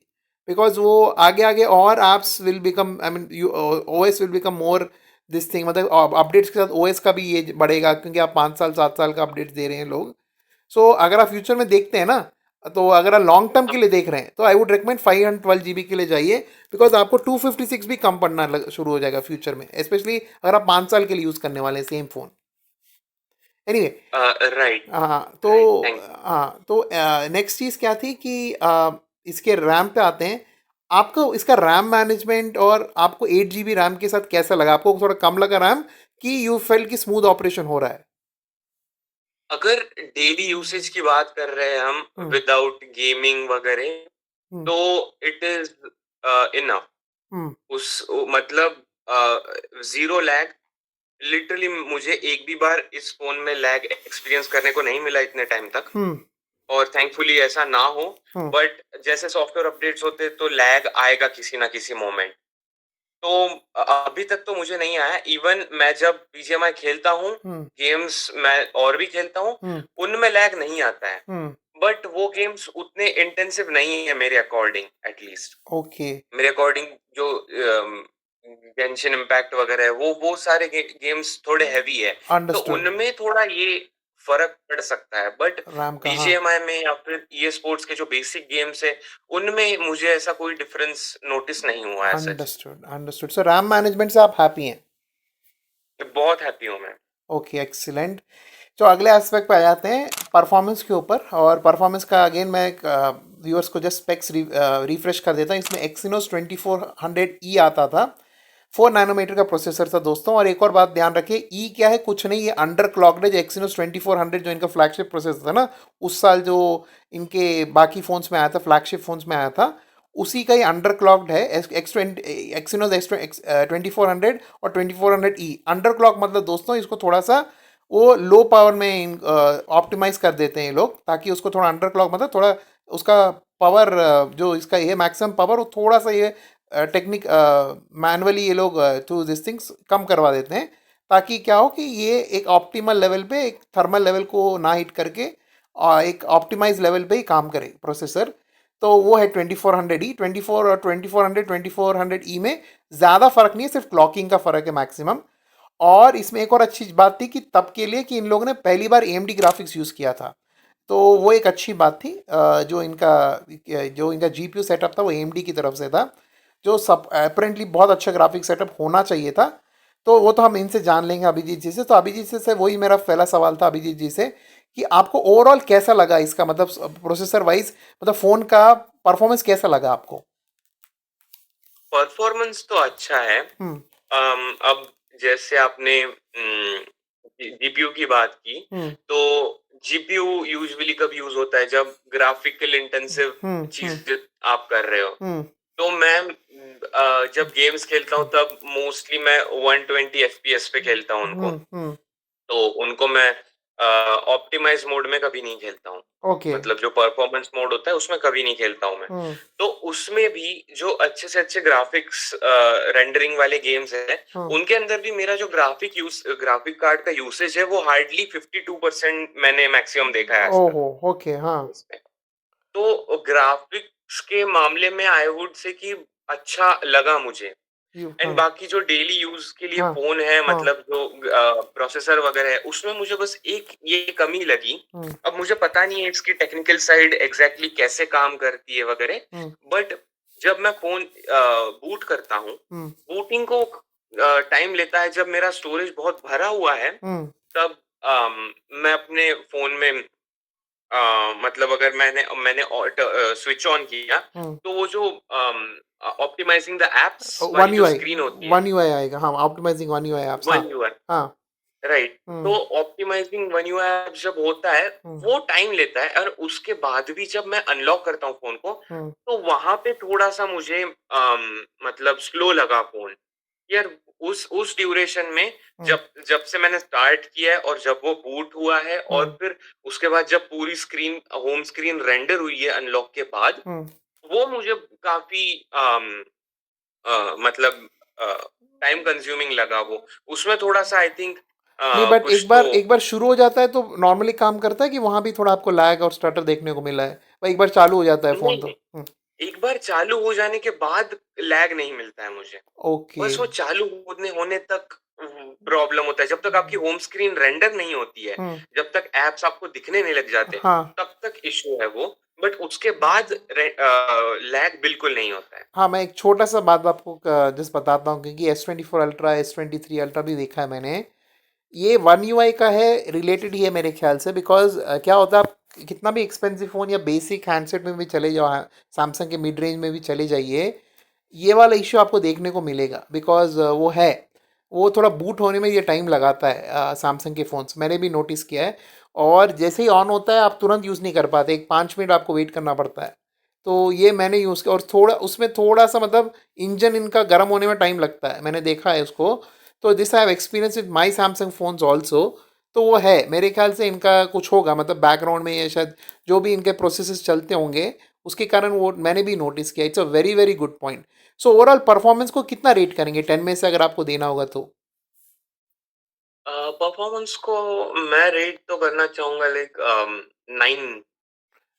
Because वो आगे आगे और apps will become, I mean OS will become more this thing, मतलब अपडेट्स के साथ ओ एस का भी ये बढ़ेगा, क्योंकि आप 5 साल 7 साल का अपडेट दे रहे हैं लोग। सो अगर आप फ्यूचर में देखते हैं ना, तो अगर आप लॉन्ग टर्म के लिए देख रहे हैं, तो आई वुड रिकमेंड 512 GB के लिए जाइए। बिकॉज आपको 256 भी कम पड़ना शुरू हो जाएगा फ्यूचर में, स्पेशली अगर आप 5 साल के लिए यूज़ करने वाले हैं सेम फ़ोन। एनीवे, राइट, हाँ तो राइट, थैंक यू। नेक्स्ट चीज़ क्या थी कि इसके रैम पे आते हैं। आपको इसका रैम मैनेजमेंट, और आपको 8 GB रैम के साथ कैसा लगा? आपको थोड़ा कम लगा रैम, कि यू फेल कि स्मूथ ऑपरेशन हो रहा है? अगर डेली यूसेज की बात कर रहे हैं हम हम्म। विदाउट गेमिंग वगैरह, हम्म। तो इट इज इनफ। हम्म। मतलब जीरो लैग। लिटरली मुझे एक भी बार इस फोन में लैग एक्सपीरियंस करने को नहीं मिला इतने टाइम तक, हम्म। और थैंकफुली ऐसा ना हो। हम्म। बट जैसे सॉफ्टवेयर अपडेट्स होते तो लैग आएगा किसी ना किसी मोमेंट। तो अभी तक तो मुझे नहीं आया। इवन मैं जब बीजीएमआई खेलता हूँ, हम्म। गेम्स मैं और भी खेलता हूँ, हम्म। उनमें लैग नहीं आता है। हम्म। बट वो गेम्स उतने इंटेंसिव नहीं है मेरे अकॉर्डिंग, एटलीस्ट ओके, मेरे अकॉर्डिंग। जो गेंशिन इम्पैक्ट वगैरह है, वो सारे गेम्स थोड़े हैवी है। तो अंडरस्टूड। उनमें थोड़ा ये फर्क पड़ सकता है। बट रैम का, हाँ। बीजीएमआई में या फिर ई स्पोर्ट्स के जो बेसिक गेम्स है, उनमें मुझे ऐसा कोई डिफरेंस नोटिस नहीं हुआ है सच। Understood, understood. So RAM management से आप हैप्पी हैं? बहुत हैप्पी हूँ मैं। Okay, excellent. तो अगले एस्पेक्ट पे आ जाते हैं, परफॉर्मेंस के ऊपर। और परफॉर्मेंस का अगेन मैं व्यूअर्स को जस्ट स्पेक्स रिफ्रेश कर देता हूँ। इसमें एक्सिनोस 2400E आता था, 4 नैनोमीटर का प्रोसेसर था दोस्तों। और एक और बात ध्यान रखिए, ई क्या है? कुछ नहीं, ये अंडर क्लॉक्ड है। जो एक्सिनोस 2400 जो इनका फ्लैगशिप प्रोसेसर था ना, उस साल जो इनके बाकी फ़ोन्स में आया था, फ्लैगशिप फ़ोन्स में आया था, उसी का ही अंडर क्लॉक्ड है। एक्सिनोस एक्स 2400 और 2400E अंडर क्लॉक, मतलब दोस्तों इसको थोड़ा सा वो लो पावर में ऑप्टिमाइज कर देते हैं ये लोग, ताकि उसको थोड़ा अंडर क्लॉक, मतलब थोड़ा उसका पावर, जो इसका ये मैक्सिमम पावर, वो थोड़ा सा ये टेक्निक मैनुअली ये लोग थ्रू दिस थिंग्स कम करवा देते हैं, ताकि क्या हो कि ये एक ऑप्टिमल लेवल पे, एक थर्मल लेवल को ना हिट करके एक ऑप्टिमाइज लेवल पे ही काम करे प्रोसेसर। तो वो है 2400E। 24 और 2400 में ज़्यादा फर्क नहीं है, सिर्फ क्लॉकिंग का फर्क है मैक्सिमम। और इसमें एक और अच्छी बात थी कि तब के लिए, कि इन लोगों ने पहली बार AMD ग्राफिक्स यूज़ किया था। तो वो एक अच्छी बात थी। जो इनका GPU सेटअप था वो AMD की तरफ से था, जो सब अपेरेंटली बहुत अच्छा ग्राफिक सेटअप होना चाहिए था। तो वो तो हम इनसे जान लेंगे अभिजीत जी से। तो अभिजीत से वही मेरा पहला सवाल था अभिजीत जी से, कि आपको ओवरऑल कैसा लगा इसका, मतलब प्रोसेसर वाइज, मतलब फ़ोन का परफॉर्मेंस कैसा लगा आपको? परफॉर्मेंस तो अच्छा है। हम्म। अब जैसे आपने जीपीयू की बात की, हम्म। तो जीपीयू यूजुअली कब यूज होता है? जब ग्राफिकल इंटेंसिव हम्म। हम्म। चीज आप कर रहे हो। हम्म। तो मैं जब गेम्स खेलता हूँ तब मोस्टली मैं 120 एफपीएस पे खेलता हूँ उनको। हम्म। हम्म। तो उनको मैं ऑप्टिमाइज मोड में कभी नहीं खेलता हूँ। ओके। मतलब जो परफॉर्मेंस मोड होता है उसमें कभी नहीं खेलता हूँ मैं। हम्म। तो उसमें भी जो अच्छे से अच्छे ग्राफिक्स रेंडरिंग वाले गेम्स हैं, हम्म। उनके अंदर भी मेरा जो ग्राफिक कार्ड का यूसेज है वो हार्डली 52% मैंने मैक्सिमम देखा है आज तक ओहो, ओके, हाँ। इसमें। तो ग्राफिक्स के मामले में आई वुड से कि अच्छा लगा मुझे। एंड हाँ, बाकी जो डेली यूज के लिए हाँ, फोन है, हाँ, मतलब जो प्रोसेसर वगैरह है, उसमें मुझे बस एक ये कमी लगी। हुँ, अब मुझे पता नहीं है इसकी टेक्निकल साइड एग्जैक्टली कैसे काम करती है वगैरह, हुँ, बट जब मैं फोन बूट करता हूँ, हुँ, बूटिंग को टाइम लेता है। जब मेरा स्टोरेज बहुत भरा हुआ है, हुँ, तब मैं अपने फोन में मतलब अगर मैंने मैंने स्विच ऑन किया, हुँ। तो वो जो ऑप्टिमाइजिंग द एप्स वाली वन जो यूआई स्क्रीन होती है, वन यूआई आएगा, हाँ, ऑप्टिमाइज़िंग वन यूआई ऐप्स, हाँ, वन यूआई, हाँ, राइट। तो हुँ, ऑप्टिमाइजिंग वन यूआई ऐप जब होता है, हुँ, वो टाइम लेता है, और उसके बाद भी जब मैं अनलॉक करता हूँ फोन को, हुँ, तो वहां पे थोड़ा सा मुझे मतलब स्लो लगा फोन। यार, उस ड्यूरेशन में, हुँ, जब जब से मैंने स्टार्ट किया है और जब वो बूट हुआ है, और हुँ, फिर उसके बाद जब पूरी स्क्रीन, होम स्क्रीन रेंडर हुई है अनलॉक के बाद, हुँ। वो मुझे काफी मतलब टाइम कंज्यूमिंग लगा वो। उसमें थोड़ा सा आई थिंक नहीं, बट कुछ तो एक बार शुरू हो जाता है तो नॉर्मली काम करता है कि वहाँ भी थोड़ा आपको लैग और स्टटर देखने को मिला है? भाई एक बार चालू हो जाता है फ़ोन तो? नहीं, हुँ, एक बार चालू हो जाने के बाद लैग नहीं मिलता है मुझे। ओके। बस वो चालू होने होने तक प्रॉब्लम होता है। जब तक आपकी होम स्क्रीन रेंडर नहीं होती है, हुँ, जब तक ऐप्स आपको दिखने नहीं लग जाते, हाँ। तब तक इश्यू है वो। बट उसके बाद लैग बिल्कुल नहीं होता है। हाँ, मैं एक छोटा-सा बात आपको जस्ट बताता हूँ क्योंकि S24 अल्ट्रा, S23 अल्ट्रा भी देखा है मैंने। ये वन यूआई का है, रिलेटेड ही है मेरे ख्याल से, बिकॉज़ क्या होता है, आप कितना भी एक्सपेंसिव फ़ोन या बेसिक हैंडसेट में भी चले जाओ, सैमसंग के मिड रेंज में भी चले जाइए, ये वाला इश्यू आपको देखने को मिलेगा, बिकॉज़ वो है, वो थोड़ा बूट होने में ये टाइम लगाता है सैमसंग के फ़ोन्स, मैंने भी नोटिस किया है। और जैसे ही ऑन होता है आप तुरंत यूज़ नहीं कर पाते, एक 5 मिनट आपको वेट करना पड़ता है। तो ये मैंने यूज़ किया, और थोड़ा उसमें थोड़ा सा मतलब इंजन इनका गर्म होने में टाइम लगता है, मैंने देखा है उसको। तो this I have experience with my Samsung phones also. तो वो है, मेरे ख्याल से इनका कुछ होगा, मतलब बैकग्राउंड में या शायद जो भी इनके प्रोसेसेस चलते होंगे, उसके कारण वो मैंने भी नोटिस किया। It's a very very good point. So overall performance को कितना रेट करेंगे 10 में से, अगर आपको देना होगा तो? परफॉर्मेंस को मैं रेट तो करना चाहूंगा लाइक 9।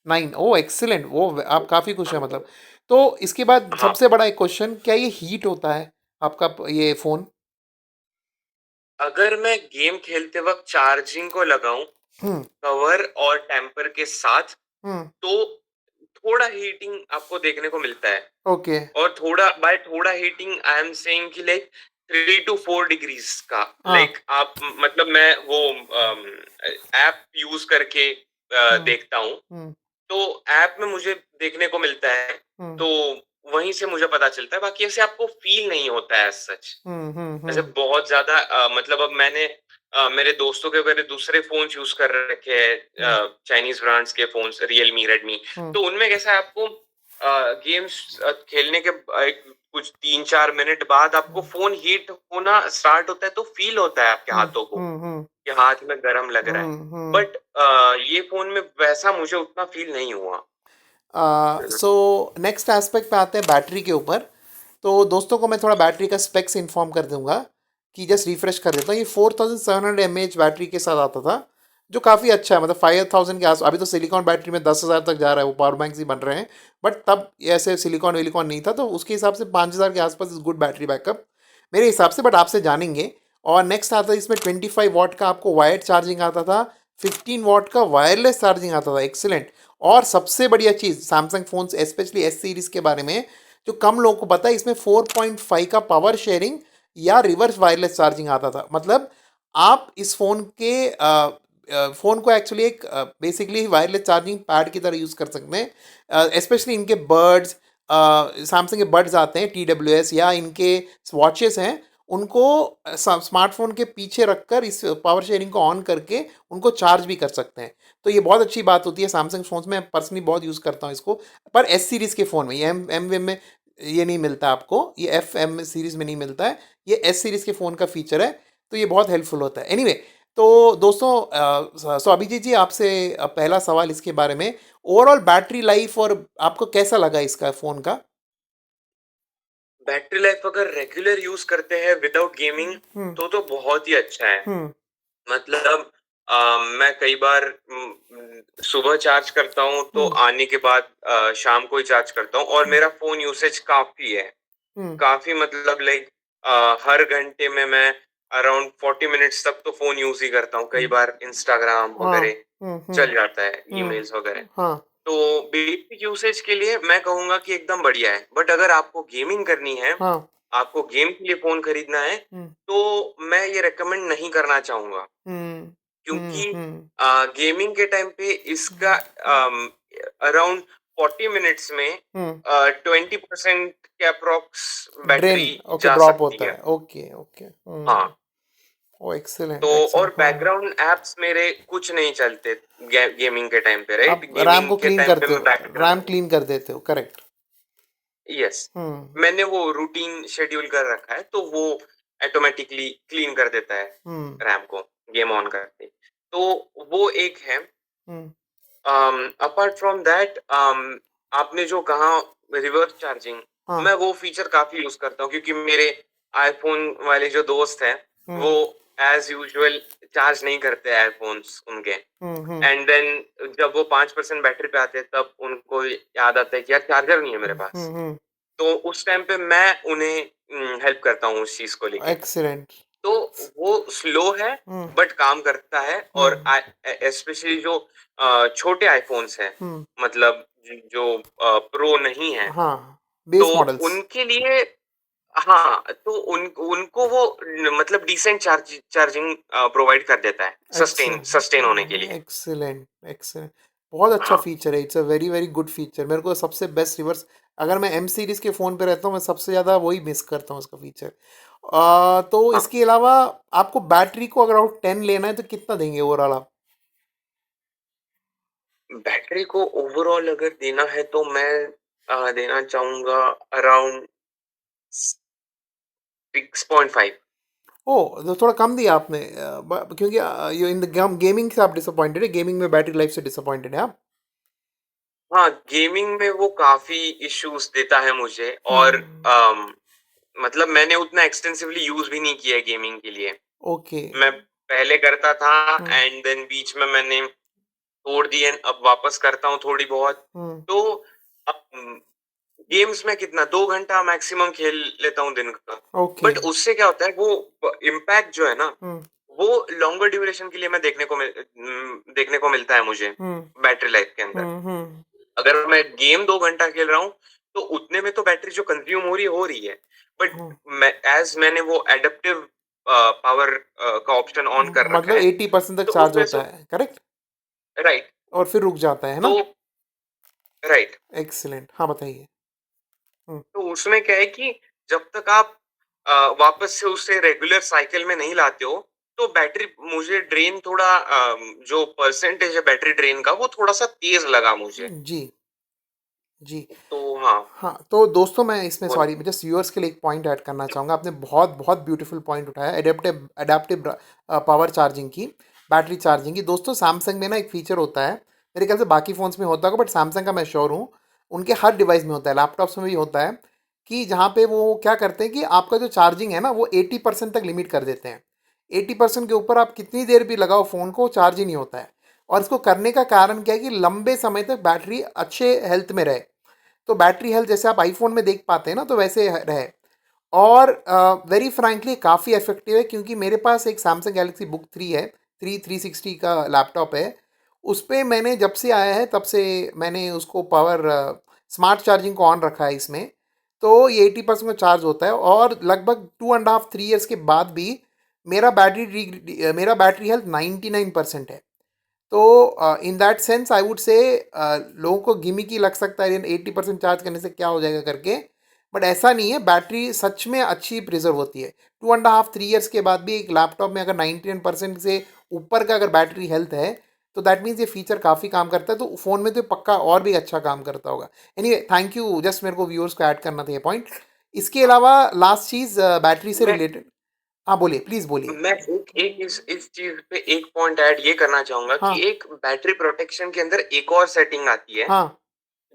9, ओ एक्सीलेंट, वो आप काफ़ी खुश हैं मतलब। तो इसके बाद हाँ, सबसे बड़ा एक क्वेश्चन, क्या ये हीट होता है आपका ये फ़ोन? अगर मैं गेम खेलते वक्त चार्जिंग को लगाऊं, हम्म, कवर और टेम्पर के साथ, हम्म, तो थोड़ा हीटिंग आपको देखने को मिलता है। ओके, और थोड़ा हीटिंग आई एम सेइंग कि लाइक 3 to 4 डिग्रीज का। हाँ, लाइक आप मतलब मैं वो ऐप यूज करके हम्म, देखता हूँ, हम्म, तो ऐप में मुझे देखने को मिलता है, हम्म, तो वहीं से मुझे पता चलता है। बाकी ऐसे आपको फील नहीं होता है एज सच। ऐसे हम्म, बहुत ज्यादा मतलब अब मैंने मेरे दोस्तों के मेरे दूसरे फोन यूज कर रखे हम्म, हैं, चाइनीज ब्रांड्स के फोन, रियलमी, रेडमी। हम्म, तो उनमें कैसा है, आपको गेम्स खेलने के कुछ 3-4 मिनट बाद आपको फोन हीट होना स्टार्ट होता है, तो फील होता है आपके हम्म, हाथों को हम्म, हम्म, कि हाथ में गरम लग रहा है। हम्म। बट ये फोन में वैसा मुझे उतना फील नहीं हुआ। सो नेक्स्ट एस्पेक्ट पे आते हैं बैटरी के ऊपर। तो दोस्तों को मैं थोड़ा बैटरी का स्पेक्स इन्फॉर्म कर दूंगा, कि जस्ट रिफ्रेश कर देता हूँ। ये 4700 mAh बैटरी के साथ आता था, जो काफ़ी अच्छा है, मतलब 5000 के आस। अभी तो सिलिकॉन बैटरी में 10,000 तक जा रहा है, वो पावर बैंक्स ही बन रहे हैं। बट तब ऐसे सिलिकॉन विलिकॉन नहीं था, तो उसके हिसाब से 5000 के आसपास इज गुड बैटरी बैकअप मेरे हिसाब से, बट आपसे जानेंगे। और नेक्स्ट आता है इसमें 25 वाट का आपको वायर्ड चार्जिंग आता था, 15 वाट का वायरलेस चार्जिंग आता था, एक्सीलेंट। और सबसे बढ़िया चीज़ Samsung phones specially S series के बारे में, जो कम लोगों को पता है, इसमें 4.5 का पावर शेयरिंग या रिवर्स वायरलेस चार्जिंग आता था। मतलब आप इस फ़ोन के फ़ोन को एक्चुअली एक बेसिकली वायरलेस चार्जिंग पैड की तरह यूज़ कर सकते हैं। स्पेशली इनके बर्ड्स, सैमसंग के बर्ड्स आते हैं TWS, या इनके वॉचेस हैं, उनको स्मार्टफोन के पीछे रखकर इस पावर शेयरिंग को ऑन करके उनको चार्ज भी कर सकते हैं। तो ये बहुत अच्छी बात होती है सैमसंग फ़ोन्स में, पर्सनली बहुत यूज़ करता हूँ इसको। पर एस सीरीज़ के फ़ोन में, ये एम वेम में ये नहीं मिलता आपको, ये एफ एम सीरीज़ में नहीं मिलता है, ये एस सीरीज़ के फ़ोन का फीचर है। तो ये बहुत हेल्पफुल होता है। एनीवे, तो दोस्तों, सो अभिजीत जी, आपसे पहला सवाल इसके बारे में, ओवरऑल बैटरी लाइफ और आपको कैसा लगा इसका फ़ोन का? बैटरी लाइफ अगर रेगुलर यूज करते हैं विदाउट गेमिंग, हम्म, तो बहुत ही अच्छा है। हम्म, मतलब मैं कई बार सुबह चार्ज करता हूँ, तो हम्म, आने के बाद शाम को ही चार्ज करता हूँ, और मेरा फोन यूसेज काफी है। काफी मतलब लाइक हर घंटे में मैं अराउंड 40 मिनट्स तक तो फोन यूज ही करता हूँ, कई बार इंस्टाग्राम हाँ। वगैरह चल जाता है, ईमेल्स वगैरह। हाँ। तो बेसिक यूसेज के लिए मैं कहूंगा कि एकदम बढ़िया है, बट अगर आपको गेमिंग करनी है, हाँ। आपको गेम के लिए फोन खरीदना है, तो मैं ये रेकमेंड नहीं करना चाहूंगा, क्योंकि गेमिंग के टाइम पे इसका अराउंड 40 मिनट्स में 20% के अप्रोक्स ड्रेन, बैटरी ओके, जा ड्रॉप सकती होता है। है, ओके ओके। हाँ, ओ तो एक्सीलेंट और एक्सीलेंट। बैकग्राउंड एप्स मेरे कुछ नहीं चलते गेमिंग के टाइम पे, राइट? आप रैम गेमिंग को के क्लीन टाइम पे करते मैं हो, रैम बैकग्राउंड, क्लीन कर देते हो, करेक्ट। यस, मैंने वो रूटीन शेड्यूल कर रखा है, तो वो ऑटोमेटिकली क्लीन कर देता है हम्म। रैम को गेम ऑन करके। तो वो एक है। हम्म। अपार्ट फ्रॉम दैट, आपने जो कहा रिवर्स चार्जिंग, हाँ। मैं वो फीचर काफी यूज करता हूँ, क्योंकि मेरे आईफोन वाले जो दोस्त हैं, वो एज यूजुअल चार्ज नहीं करते आईफोन्स उनके। एंड देन जब वो 5% बैटरी पे आते हैं, तब उनको याद आता है कि यार चार्जर नहीं है मेरे पास। तो उस टाइम पे मैं उन्हें हेल्प करता हूँ उस चीज को लेके। एक्सीलेंट। तो वो स्लो है, बट काम करता है। और स्पेशली जो छोटे आईफोन्स हैं, मतलब जो प्रो नहीं है, हाँ, तो बेस मॉडल्स। उनके लिए, हाँ, तो उनको वो मतलब डिसेंट चार्जिंग प्रोवाइड कर देता है, सस्टेन होने के लिए। Excellent excellent. बहुत अच्छा हाँ, फीचर है, it's a very very good feature. मेरे को सबसे बेस्ट रिवर्स, अगर मैं एम सीरीज के फ़ोन पे रहता हूँ, मैं सबसे ज़्यादा वही मिस करता हूँ उसका फीचर। तो हाँ। इसके अलावा आपको बैटरी को अगर आउट 10 लेना है तो कितना देंगे ओवरऑल आप? बैटरी को ओवरऑल अगर देना है, तो मैं देना चाहूंगा अराउंड 6.5। ओ, तो थोड़ा कम दिया आपने, क्योंकि ये इन द गेमिंग से आप डिसअपॉइंटेड है, गेमिंग में बैटरी लाइफ से डिसअपॉइंटेड है आप? हाँ, गेमिंग में वो काफी इश्यूज देता है मुझे। और हम्म। मतलब मैंने उतना एक्सटेंसिवली यूज भी नहीं किया है गेमिंग के लिए। ओके। मैं पहले करता था, हम्म। एंड देन बीच में मैंने छोड़ दी है, अब वापस करता हूँ थोड़ी बहुत। हम्म। तो अब गेम्स में कितना 2 घंटा मैक्सिमम खेल लेता हूँ दिन का। ओके। बट उससे क्या होता है, वो इम्पैक्ट जो है ना, हम्म। वो लॉन्गर ड्यूरेशन के लिए मैं देखने को मिलता है मुझे हम्म। बैटरी लाइफ के अंदर। हम्म। अगर मैं गेम 2 घंटा खेल रहा हूँ, तो उतने में तो बैटरी जो कंज्यूम हो रही है। बट हम्म। मैंने वो एडेप्टिव पावर का ऑप्शन ऑन कर रखा मतलब है, 80% तक तो चार्ज उसमें से, होता है, करेक्ट? राइट, और फिर रुक जाता है तो ना? राइट, एक्सीलेंट, हाँ बताइए। हम्म। तो उसमें क्या है कि जब तक आप वापस से उसे रेगुलर साइकिल में नहीं लाते हो, तो बैटरी मुझे ड्रेन थोड़ा, जो परसेंटेज है बैटरी ड्रेन का, वो थोड़ा सा तेज लगा मुझे। जी। जी। तो हाँ, हाँ, तो दोस्तों मैं इसमें बोल। सॉरी जस्ट व्यूअर्स के लिए एक पॉइंट ऐड करना चाहूँगा। आपने बहुत बहुत ब्यूटीफुल पॉइंट उठाया एडेप्टिव एडेप्टिव पावर चार्जिंग की, बैटरी चार्जिंग की। दोस्तों सैमसंग में ना एक फीचर होता है, मेरे ख्याल से बाकी फ़ोन्स में होता होगा, बट सैमसंग का मैं श्योर हूँ उनके हर डिवाइस में होता है, लैपटॉप्स में भी होता है, कि जहाँ पे वो क्या करते हैं कि आपका जो चार्जिंग है ना वो 80% तक लिमिट कर देते हैं। 80% के ऊपर आप कितनी देर भी लगाओ फ़ोन को, चार्ज ही नहीं होता है। और इसको करने का कारण क्या है कि लंबे समय तक बैटरी अच्छे हेल्थ में रहे। तो बैटरी हेल्थ जैसे आप आईफोन में देख पाते हैं ना, तो वैसे रहे। और वेरी फ्रैंकली काफ़ी इफेक्टिव है, क्योंकि मेरे पास एक सैमसंग गैलेक्सी बुक 3 है, 360 का लैपटॉप है। उस पे मैंने जब से आया है तब से मैंने उसको पावर स्मार्ट चार्जिंग को ऑन रखा है इसमें। तो ये 80% में चार्ज होता है, और लगभग 2.5 3 ईयर्स के बाद भी मेरा बैटरी हेल्थ 99% है। तो in that sense I would say लोगों को गिमिकी लग सकता है 80% चार्ज करने से क्या हो जाएगा करके, बट ऐसा नहीं है, बैटरी सच में अच्छी प्रिजर्व होती है। 2.5 3 ईयर्स के बाद भी एक लैपटॉप में अगर 99% से ऊपर का अगर बैटरी हेल्थ है, तो दैट मीन्स ये फीचर काफ़ी काम करता है, तो फ़ोन में तो पक्का और भी अच्छा काम करता होगा। एनीवे थैंक यू, जस्ट मेरे को व्यूअर्स को ऐड करना था ये पॉइंट। इसके अलावा लास्ट चीज़ बैटरी से मैं रिलेटेड। हाँ बोलिए, प्लीज़ बोलिए। मैं एक एक इस चीज पे एक पॉइंट ऐड ये करना चाहूंगा हाँ। कि एक बैटरी प्रोटेक्शन के अंदर एक और सेटिंग आती है, हाँ।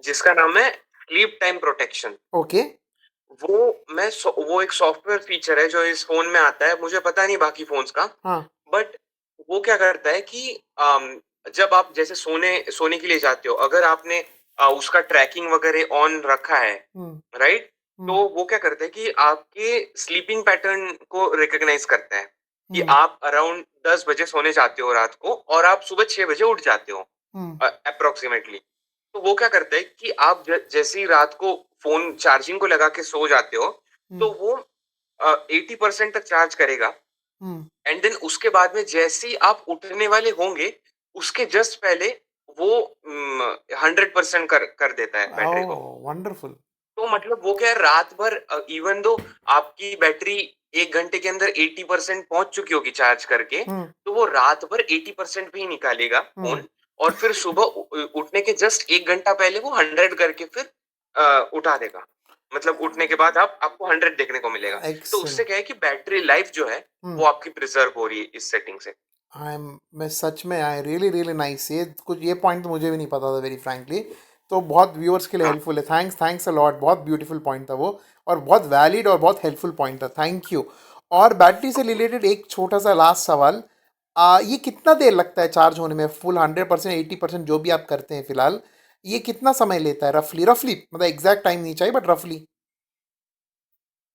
जिसका नाम है स्लीप टाइम प्रोटेक्शन। ओके। वो एक सॉफ्टवेयर फीचर है जो इस फोन में आता है, मुझे पता नहीं बाकी फोन्स का। हाँ। बट वो क्या करता है कि जब आप जैसे सोने सोने के लिए जाते हो, अगर आपने उसका ट्रैकिंग वगैरह ऑन रखा है, हम्म। राइट, तो हम्म वो क्या करता है कि आपके स्लीपिंग पैटर्न को रिकॉग्नाइज करता है कि हम्म आप अराउंड 10 बजे सोने जाते हो रात को और आप सुबह 6 बजे उठ जाते हो हम्म अप्रोक्सीमेटली। तो वो क्या करता है कि आप जैसे ही रात को फोन चार्जिंग को लगा के सो जाते हो, तो हम्म वो 80% तक चार्ज करेगा हम्म एंड देन उसके बाद में जैसे ही आप उठने वाले होंगे, उसके जस्ट पहले वो 100% कर देता है बैटरी को। ओह वंडरफुल। तो मतलब वो क्या है, रात भर इवन दो आपकी बैटरी 1 घंटे के अंदर 80% पहुंच चुकी होगी चार्ज करके, हम्म तो वो रात भर 80% भी ही निकालेगा हम्म फोन और फिर सुबह उठने के जस्ट 1 घंटा पहले वो 100 करके फिर उठा देगा। मतलब उठने के बाद आपको 100 देखने को मिलेगा। तो उससे एक्सेलेंट। क्या है कि बैटरी लाइफ जो है हम्म वो आपकी प्रिजर्व हो रही है इस सेटिंग से। आई एम मैं सच में आई रियली रियली नाइस, ये कुछ ये पॉइंट मुझे भी नहीं पता था वेरी फ्रैंकली। तो बहुत व्यूअर्स के लिए हाँ। हेल्पफुल है, थैंक्स थैंक्स अ लॉट, बहुत ब्यूटीफुल पॉइंट था वो, और बहुत वैलिड और बहुत हेल्पफुल पॉइंट था, थैंक यू। और बैटरी से रिलेटेड एक छोटा सा लास्ट सवाल, ये कितना देर लगता है चार्ज होने में, फुल 100% 80% जो भी आप करते हैं फिलहाल, ये कितना समय लेता है रफली रफली, मतलब एग्जैक्ट टाइम नहीं चाहिए बट रफली,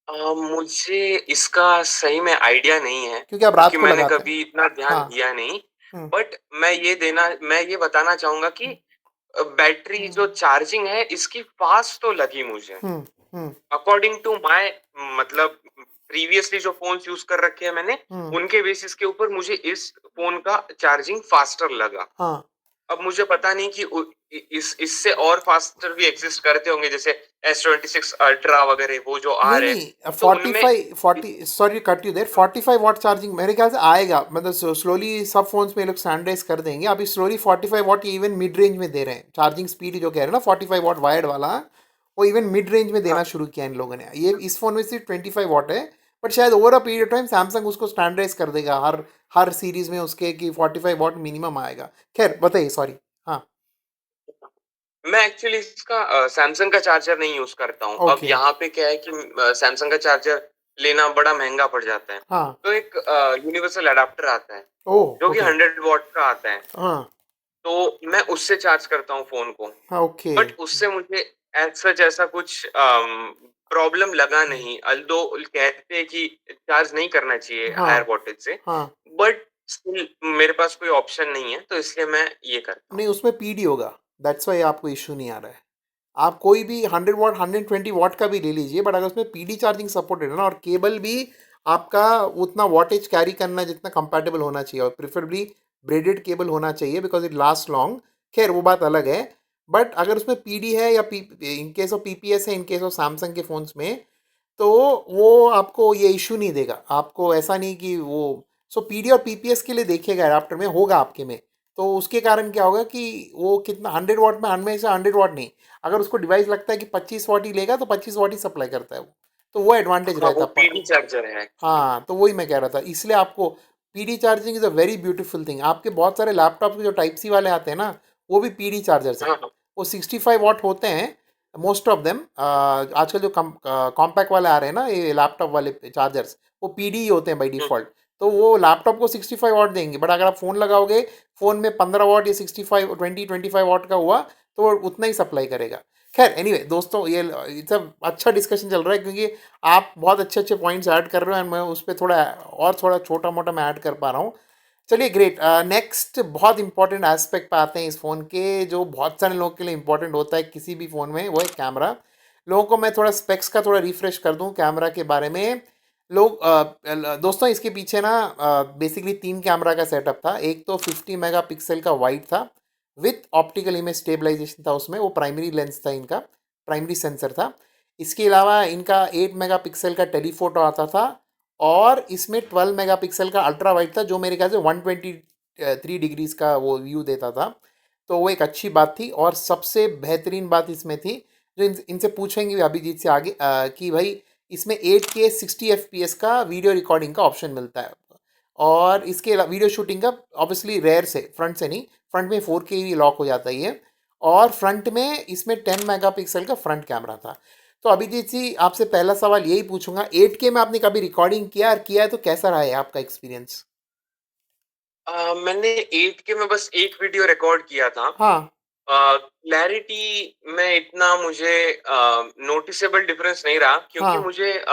मुझे इसका सही में आइडिया नहीं है क्योंकि आप क्योंकि रात को मैंने लगाते हैं। कभी इतना ध्यान हाँ। दिया नहीं। हम्म बट मैं ये बताना चाहूंगा कि बैटरी जो चार्जिंग है इसकी फास्ट तो लगी मुझे। हम्म हम्म अकॉर्डिंग टू माय मतलब प्रीवियसली जो फोन्स यूज कर रखे हैं मैंने, हम्म उनके बेसिस के ऊपर मुझे इस फोन का चार्जिंग फास्टर लगा। हाँ। अब मुझे पता नहीं कि इस इससे और फास्टर भी एग्जिस्ट करते होंगे जैसे S26 अल्ट्रा वगैरह वो जो आ नहीं रहे हैं, नहीं, तो फोर्टी उनमें five forty sorry cut you there, 45 watt charging मेरे ख्याल से आएगा, मतलब स्लोली सब फोन्स में ये लोग स्टैंडर्डाइज कर देंगे, अभी स्लोली 45 वाट इवन मिड रेंज में दे रहे हैं, चार्जिंग स्पीड जो कह रहे हैं ना 45 वाट वायर्ड वाला, वो इवन मिड रेंज में देना हाँ, शुरू किया इन लोगों ने, ये इस फोन में सिर्फ 25 वाट है, बट शायद over a period of time Samsung उसको स्टैंडर्डाइज कर देगा हर हर सीरीज में उसके कि 45 वाट मिनिमम आएगा। खैर बताइए, सॉरी। हाँ। मैं एक्चुअली इसका सैमसंग का चार्जर नहीं यूज करता हूँ। अब ओके। यहाँ पे क्या है कि सैमसंग का चार्जर लेना बड़ा महंगा पड़ जाता है। हाँ। तो एक यूनिवर्सल अडाप्टर आता है जो ओह कि ओके। 100 वॉट का आता है। हाँ तो मैं उससे चार्ज करता हूँ फोन को। हाँ ओके। बट उससे मुझे एज सच ऐसा कुछ प्रॉब्लम लगा नहीं। अल्दो कहते हैं कि चार्ज नहीं करना चाहिए हाँ हायर वोल्टेज से, हाँ। बट स्टिल मेरे पास कोई ऑप्शन नहीं है तो इसलिए मैं ये करता हूँ। नहीं उसमें पीडी होगा, दैट्स वाई आपको इशू नहीं आ रहा है। आप कोई भी 100 वाट 120 वाट का भी ले लीजिए, बट अगर उसमें पीडी चार्जिंग सपोर्टेड है ना, और केबल भी आपका उतना वॉटेज कैरी करना जितना कंपैटिबल होना चाहिए, और प्रिफरेबली ब्रेडेड केबल होना चाहिए बिकॉज इट लास्ट लॉन्ग, खैर वो बात अलग है। बट अगर उसमें पीडी है या P in case of PPS है, इन केस ऑफ सैमसंग के फ़ोन्स में, तो वो आपको ये इशू नहीं देगा, आपको ऐसा नहीं कि वो, सो पीडी और पीपीएस के लिए देखिएगा एडाप्टर में होगा आपके में, तो उसके कारण क्या होगा कि वो कितना 100 वाट में, हमेशा 100 वाट नहीं, अगर उसको डिवाइस लगता है कि 25 वाट ही लेगा तो 25 वाट ही सप्लाई करता है वो, तो वो एडवांटेज हाँ, रहता वो है पीवी चार्जर है एक्चुअली। हाँ तो वही मैं कह रहा था, इसलिए आपको PD charging is a very beautiful thing, आपके बहुत सारे लैपटॉप के जो टाइप सी वाले आते हैं ना, वो भी पीडी चार्जर्स हैं, हाँ, हाँ। वो 65 वाट होते हैं मोस्ट ऑफ देम। आजकल जो कॉम्पैक्ट वाले आ रहे हैं ना ये लैपटॉप वाले चार्जर्स, वो पीडी ही होते हैं बाई हुँ, डिफ़ॉल्ट, तो वो लैपटॉप को 65 वाट देंगे, बट अगर आप फ़ोन लगाओगे, फ़ोन में 15 वाट या 25 वाट का हुआ, तो वो उतना ही सप्लाई करेगा। खैर एनीवे दोस्तों, ये सब अच्छा डिस्कशन चल रहा है, क्योंकि आप बहुत अच्छे अच्छे पॉइंट्स ऐड कर रहे हो, एंड मैं उस पर थोड़ा और थोड़ा छोटा मोटा मैं ऐड कर पा रहा हूँ। चलिए ग्रेट, नेक्स्ट बहुत इंपॉर्टेंट एस्पेक्ट पे आते हैं इस फ़ोन के, जो बहुत सारे लोगों के लिए इंपॉर्टेंट होता है किसी भी फ़ोन में, वो है कैमरा। लोगों को मैं थोड़ा स्पेक्स का थोड़ा रिफ्रेश कर दूं कैमरा के बारे में। लोग दोस्तों इसके पीछे ना बेसिकली 3 कैमरा का सेटअप था, एक तो 50 मेगापिक्सल का वाइड था विथ ऑप्टिकल इमेज स्टेबलाइजेशन था उसमें, वो प्राइमरी लेंस था इनका, प्राइमरी सेंसर था। इसके अलावा इनका 8 मेगापिक्सल का टेलीफोटो आता था, और इसमें 12 मेगापिक्सल का अल्ट्रा वाइड था, जो मेरे ख्याल से 123 डिग्रीज का वो व्यू देता था, तो वो एक अच्छी बात थी। और सबसे बेहतरीन बात इसमें थी, जो इनसे पूछेंगे भी अभिजीत से आगे, कि भाई इसमें 8K 60 FPS का वीडियो रिकॉर्डिंग का ऑप्शन मिलता है, और इसके अलावा वीडियो शूटिंग का ऑब्वियसली रेयर से, फ्रंट से नहीं, फ्रंट में 4K भी लॉक हो जाता है ये, और फ्रंट में इसमें 10 मेगापिक्सल का फ्रंट कैमरा था। तो अभिजीत जी आपसे पहला सवाल यही पूछूंगा, 8K में आपने कभी रिकॉर्डिंग किया, और किया है तो कैसा रहा है आपका एक्सपीरियंस? मैंने 8 के में बस एक वीडियो रिकॉर्ड किया था। हाँ क्लैरिटी में इतना मुझे नोटिसेबल डिफरेंस नहीं रहा, क्योंकि हाँ मुझे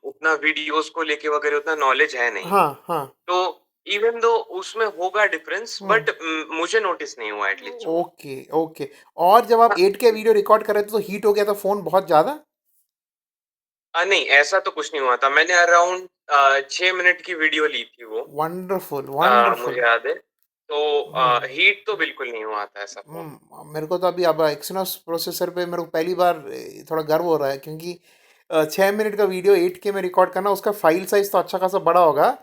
उतना वीडियोस को लेके वगैरह उतना नॉलेज है नहीं। हाँ हाँ। तो इवन दो उसमें होगा डिफरेंस, हम्म। बट मुझे नोटिस नहीं हुआ एटलीस्ट वो। Okay okay. और जब आप हाँ, 8K वीडियो रिकॉर्ड कर रहे थे तो हीट हो गया था फ़ोन बहुत ज़्यादा? नहीं ऐसा तो कुछ नहीं हुआ था। मैंने अराउंड 6 मिनट की वीडियो ली थी वो, वंडरफुल मुझे वंडरफुल। याद है। तो हम्म। हीट तो बिल्कुल नहीं हुआ था ऐसा फोन। मेरे को तो अभी अब एक्सिनोस प्रोसेसर पे मेरे को पहली बार थोड़ा गर्व हो रहा है, क्योंकि 6 मिनट का वीडियो 8K में रिकॉर्ड करना, उसका फाइल साइज तो अच्छा खासा बड़ा होगा।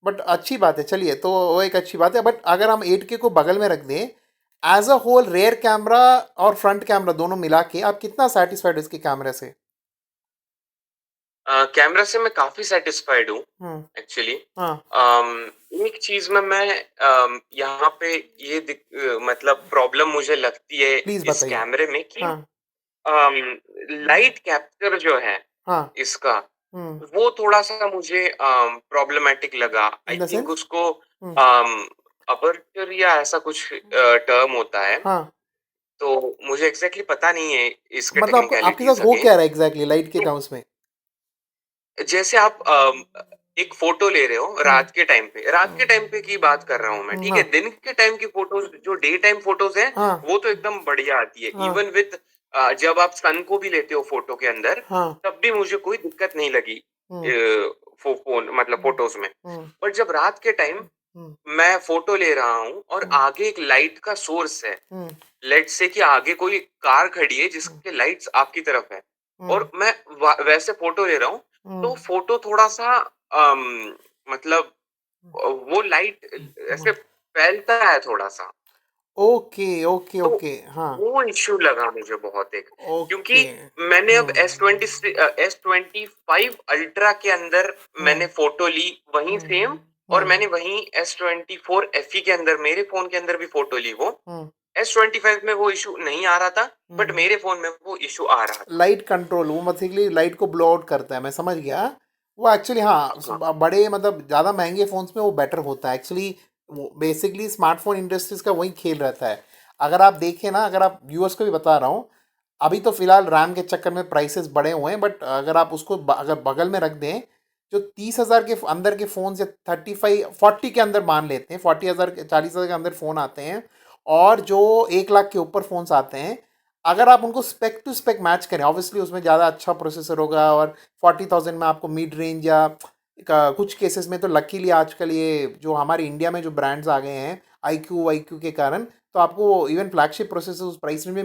बट अच्छी बात है, चलिए, तो वो एक अच्छी बात है। बट अगर हम 8K को बगल में रख दें, as a whole rear camera और फ्रंट कैमरा दोनों मिला के आप कितना सेटिस्फाइड हो इसके कैमरे से? कैमरा से मैं काफी सेटिस्फाइड हूँ हम्म। एक्चुअली। हाँ। एक चीज में मैं यहाँ पे मतलब प्रॉब्लम मुझे लगती है प्लीज़ इस बताइए। कैमरे में कि हाँ लाइट कैप्चर जो है हाँ। इसका, हम्म। वो थोड़ा सा मुझे प्रॉब्लमेटिक लगा। आई इन द थिंक सेंस? उसको हम्म। अपर्चर या ऐसा कुछ टर्म होता है, हाँ। तो मुझे एग्जैक्टली पता नहीं है इसके मतलब आपको, आपके साथ टेक्निकलिटीज हो अगेन। क्या रहा है एग्जैक्टली लाइट के टर्म्स में? जैसे आप एक फोटो ले रहे हो हम्म। रात के टाइम पे की बात कर रहा हूँ मैं, ठीक है। हाँ दिन के टाइम की फोटोज, जो डे टाइम फोटोज हैं, हाँ वो तो एकदम बढ़िया आती है। हाँ इवन विथ जब आप सन को भी लेते हो फोटो के अंदर, हाँ। तब भी मुझे कोई दिक्कत नहीं लगी हम्म। फोन मतलब हम्म। फोटोज में। हम्म। बट जब रात के टाइम हम्म। मैं फोटो ले रहा हूँ और हम्म। आगे एक लाइट का सोर्स है, हम्म। लेट्स से कि आगे कोई कार खड़ी है हम्म। जिसके लाइट्स आपकी तरफ है, हम्म। और मैं वैसे फोटो ले रहा हूँ, हम्म। तो फोटो थोड़ा सा मतलब वो लाइट हम्म। ऐसे फैलता है थोड़ा सा। ओके ओके तो ओके। हाँ। वो इश्यू लगा मुझे बहुत एक, क्योंकि ओके। मैंने अब हम्म। S25 अल्ट्रा के अंदर हम्म। मैंने फोटो ली वही हम्म। सेम, और हम्म। मैंने वही S24 FE के अंदर मेरे फोन के अंदर भी फोटो ली वो। हम्म। S25 में वो इशू नहीं आ रहा था, बट हम्म। मेरे फोन में वो इशू आ रहा था। लाइट कंट्रोल, वो बेसिकली लाइट को ब्लो आउट करता है, मैं समझ गया। वो एक्चुअली हाँ, हाँ, बड़े मतलब ज़्यादा महंगे फ़ोन्स में वो बेटर होता है एक्चुअली। वो बेसिकली स्मार्टफोन इंडस्ट्रीज का वही खेल रहता है। अगर आप देखें ना, अगर आप व्यूअर्स को भी बता रहा हूँ, अभी तो फिलहाल रैम के चक्कर में प्राइसेस बढ़े हुए हैं, बट अगर आप उसको अगर बगल में रख दें, जो 30,000 के अंदर के फ़ोन या 35 40 के अंदर मान लेते हैं, 40,000 40,000 के अंदर फ़ोन आते हैं, और जो 1 लाख के ऊपर फ़ोन्स आते हैं, अगर आप उनको स्पेक टू स्पेक मैच करें, ऑब्वियसली उसमें ज़्यादा अच्छा प्रोसेसर होगा, और 40,000 में आपको मिड रेंज या कुछ केसेस में तो लकीली आजकल ये जो हमारे इंडिया में जो ब्रांड्स आ गए हैं आई क्यू के कारण, तो आपको इवन फ्लैगशिप प्रोसेसर उस प्राइस में भी,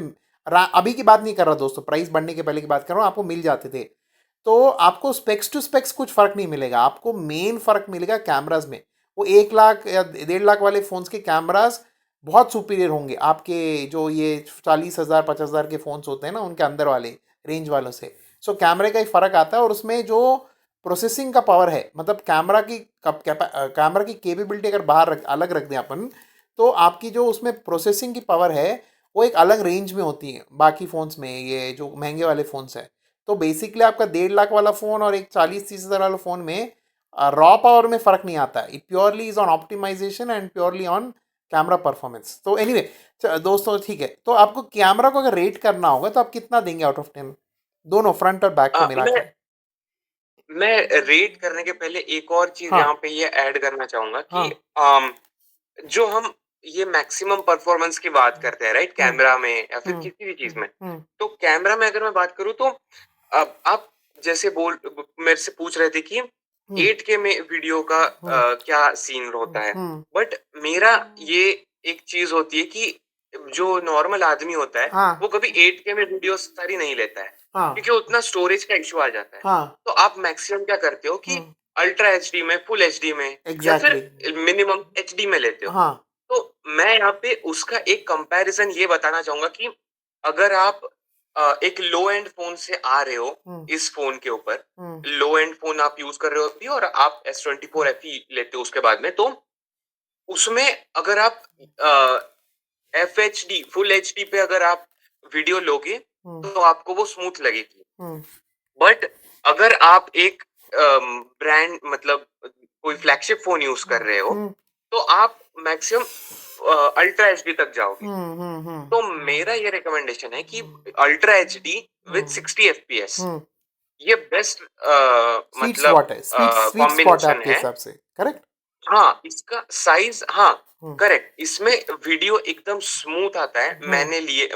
अभी की बात नहीं कर रहा दोस्तों, प्राइस बढ़ने के पहले की बात कर रहा हूँ, आपको मिल जाते थे। तो आपको स्पेक्स टू स्पेक्स कुछ फ़र्क नहीं मिलेगा, आपको मेन फ़र्क मिलेगा कैमराज में। वो 1 लाख या 1.5 लाख वाले फ़ोन्स के कैमराज बहुत सुपीरियर होंगे आपके जो ये 40,000 50,000 के फ़ोन्स होते हैं ना, उनके अंदर वाले रेंज वालों से। सो कैमरे का ही फ़र्क आता है, और उसमें जो प्रोसेसिंग का पावर है, मतलब कैमरा की केपेबिलिटी अगर बाहर अलग रख दें अपन, तो आपकी जो उसमें प्रोसेसिंग की पावर है, वो एक अलग रेंज में होती है बाकी फ़ोन्स में, ये जो महंगे वाले फ़ोन्स हैं। तो बेसिकली आपका 1.5 लाख वाला फ़ोन और एक 40-30 हज़ार वाला फ़ोन में रॉ पावर में फ़र्क नहीं आता है। It purely is on optimization and purely on camera performance. तो एनीवे दोस्तों, ठीक है, तो आपको कैमरा को अगर रेट करना होगा तो आप कितना देंगे आउट ऑफ 10, दोनों फ्रंट और बैक को मिला के? मैं रेट करने के पहले एक और चीज हाँ यहाँ पे ये ऐड करना चाहूंगा कि हाँ। जो हम ये मैक्सिमम परफॉर्मेंस की बात करते हैं, राइट, हम्म। कैमरा में या फिर हम्म। किसी भी चीज में। हम्म। तो कैमरा में अगर मैं बात करूँ, तो अब आप जैसे बोल मेरे से पूछ रहे थे कि हम्म। 8K में वीडियो का हम्म। क्या सीन होता है, हम्म। बट मेरा ये एक चीज होती है कि जो नॉर्मल आदमी होता है, हाँ वो कभी 8K में वीडियो सारी नहीं लेता है, हाँ क्योंकि उतना स्टोरेज का इशू आ जाता है। हाँ। तो आप मैक्सिमम क्या करते हो कि हम्म। अल्ट्रा एचडी में, फुल एचडी में, या फिर एग्जैक्टली। मिनिमम एचडी में लेते हो। हाँ। तो मैं यहाँ पे उसका एक कंपैरिजन ये बताना चाहूंगा कि अगर आप एक लो एंड फोन से आ रहे हो, हम्म। इस फोन के ऊपर हम्म। लो एंड फोन आप यूज कर रहे हो अभी, और आप S24 FE लेते हो उसके बाद में, तो उसमें अगर आप FHD फुल एचडी पे अगर आप वीडियो लोगे, हम्म। तो आपको वो स्मूथ लगेगी। हम्म। बट अगर आप एक ब्रांड मतलब कोई फ्लैगशिप फोन यूज कर रहे हो, हम्म। तो आप मैक्सिमम अल्ट्रा एचडी तक जाओगे। तो मेरा ये रिकमेंडेशन है कि अल्ट्रा एचडी विद 60 एफपीएस ये बेस्ट स्वीट मतलब स्पॉट है, स्वीट स्पॉट है कॉम्बिनेशन आपके है। हिसाब से, करेक्ट? हाँ, इसका साइज, हाँ हम्म करेक्ट, इसमें वीडियो एकदम स्मूथ आता है। मैंने लिए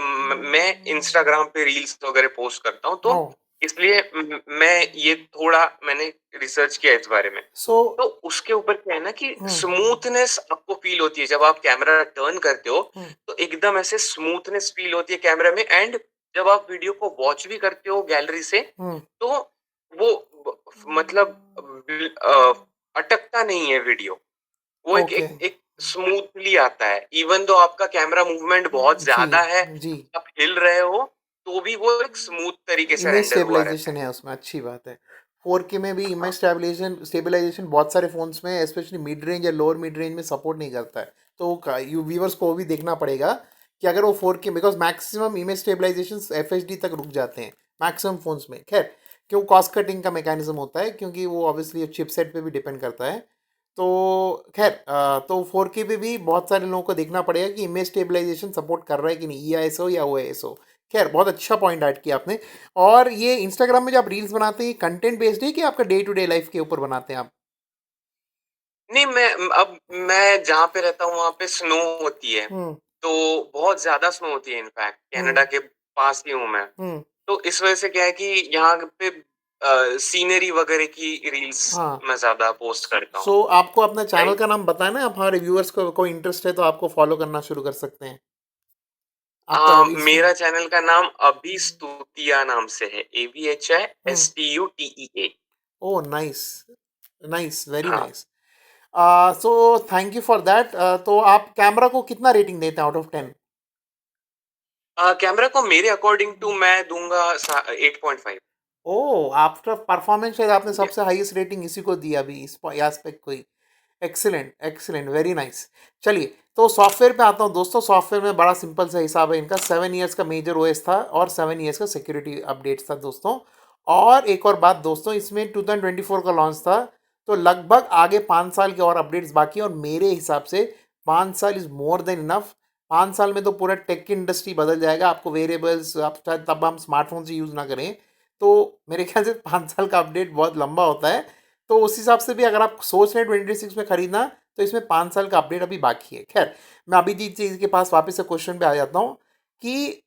मैं इंस्टाग्राम पे रील्स वगैरह पोस्ट करता हूँ, तो ओ इसलिए मैं ये थोड़ा मैंने रिसर्च किया इस बारे में। सो तो उसके ऊपर क्या है ना कि स्मूथनेस आपको फील होती है जब आप कैमरा टर्न करते हो, तो एकदम ऐसे स्मूथनेस फील होती है कैमरा में। एंड जब आप वीडियो को वॉच भी करते हो गैलरी से, तो वो मतलब अटकता नहीं है वीडियो। वो एक ओके एक एक स्मूथली आता है। इवन दो आपका कैमरा मूवमेंट बहुत जी ज्यादा है, जी, आप हिल रहे हो, तो भी वो एक स्मूथ तरीके से इमेज रेंडर हुआ रहता स्टेबलाइजेशन है। है उसमें, अच्छी बात है। 4K में भी इमेज हाँ, स्टेबलाइजेशन बहुत सारे फोन्स में, स्पेशली मिड रेंज या लोअर मिड रेंज में सपोर्ट नहीं करता है। तो यू व्यूवर्स को भी देखना पड़ेगा कि अगर वो 4K, because maximum image stabilization FHD तक रुक जाते हैं मैक्सिमम फोन्स में। खैर, क्यों, कॉस्ट कटिंग का मैकेनिज्म होता है, क्योंकि वो ऑब्वियसली चिपसेट पे भी डिपेंड करता है। तो खैर, तो 4K पे भी बहुत सारे लोगों को देखना पड़ेगा कि इमेज स्टेबलाइजेशन सपोर्ट कर रहा है कि नहीं, EISO या OISO। खैर, बहुत अच्छा पॉइंट ऐड किया आपने। और ये इंस्टाग्राम में जब आप रील्स बनाते हैं, कंटेंट बेस्ड है कि आपका डे टू डे लाइफ के ऊपर बनाते हैं आप? नहीं, मैं जहाँ पे रहता हूँ वहां पे स्नो होती है, हम्म तो बहुत ज्यादा स्नो होती है। इनफैक्ट हम्म कनाडा के पास ही हूँ मैं, हम्म तो इस वजह से क्या है कि यहाँ पे सीनरी वगैरह की रील्स हाँ। मैं ज्यादा पोस्ट करता हूँ। सो आपको अपना चैनल राइट। का नाम बताना है, आप हमारे व्यूअर्स को कोई इंटरेस्ट है तो आपको फॉलो करना शुरू कर सकते हैं। आपका रील्स। मेरा चैनल का नाम अभी स्तुतिया नाम से है, hmm ABHISTUTEA। Oh nice, nice, very हाँ, nice. So thank you for that. तो आप कैमरा को कितना रेटिंग देते हैं आउट ऑफ 10? कैमरा को मेरे अकॉर्डिंग टू मैं दूंगा 8.5। ओह, आफ्टर परफॉर्मेंस शायद आपने ये सबसे हाईएस्ट रेटिंग इसी को दी अभी, इस एस्पेक्ट को ही। Excellent, excellent, very nice. चलिए, तो सॉफ्टवेयर पे आता हूँ दोस्तों। सॉफ्टवेयर में बड़ा सिंपल सा हिसाब है इनका। 7 ईयर्स का मेजर ओएस था और 7 ईयर्स का सिक्योरिटी अपडेट्स था दोस्तों। और एक और बात दोस्तों, इसमें 2024 का लॉन्च था, तो लगभग आगे 5 साल के और अपडेट्स बाकी हैं। और मेरे हिसाब से 5 साल इज़ मोर देन इनफ। 5 साल में तो पूरा टेक इंडस्ट्री बदल जाएगा। आपको वेरिएबल्स, आप शायद तब हम स्मार्टफोन से यूज़ ना करें, तो मेरे ख्याल से 5 साल का अपडेट बहुत लंबा होता है। तो उस हिसाब से भी अगर आप सोच रहे हैं 26 में खरीदना, तो इसमें 5 साल का अपडेट अभी बाकी है। खैर, मैं अभी जी चीज़ के पास वापस से क्वेश्चन पे आ जाता हूँ कि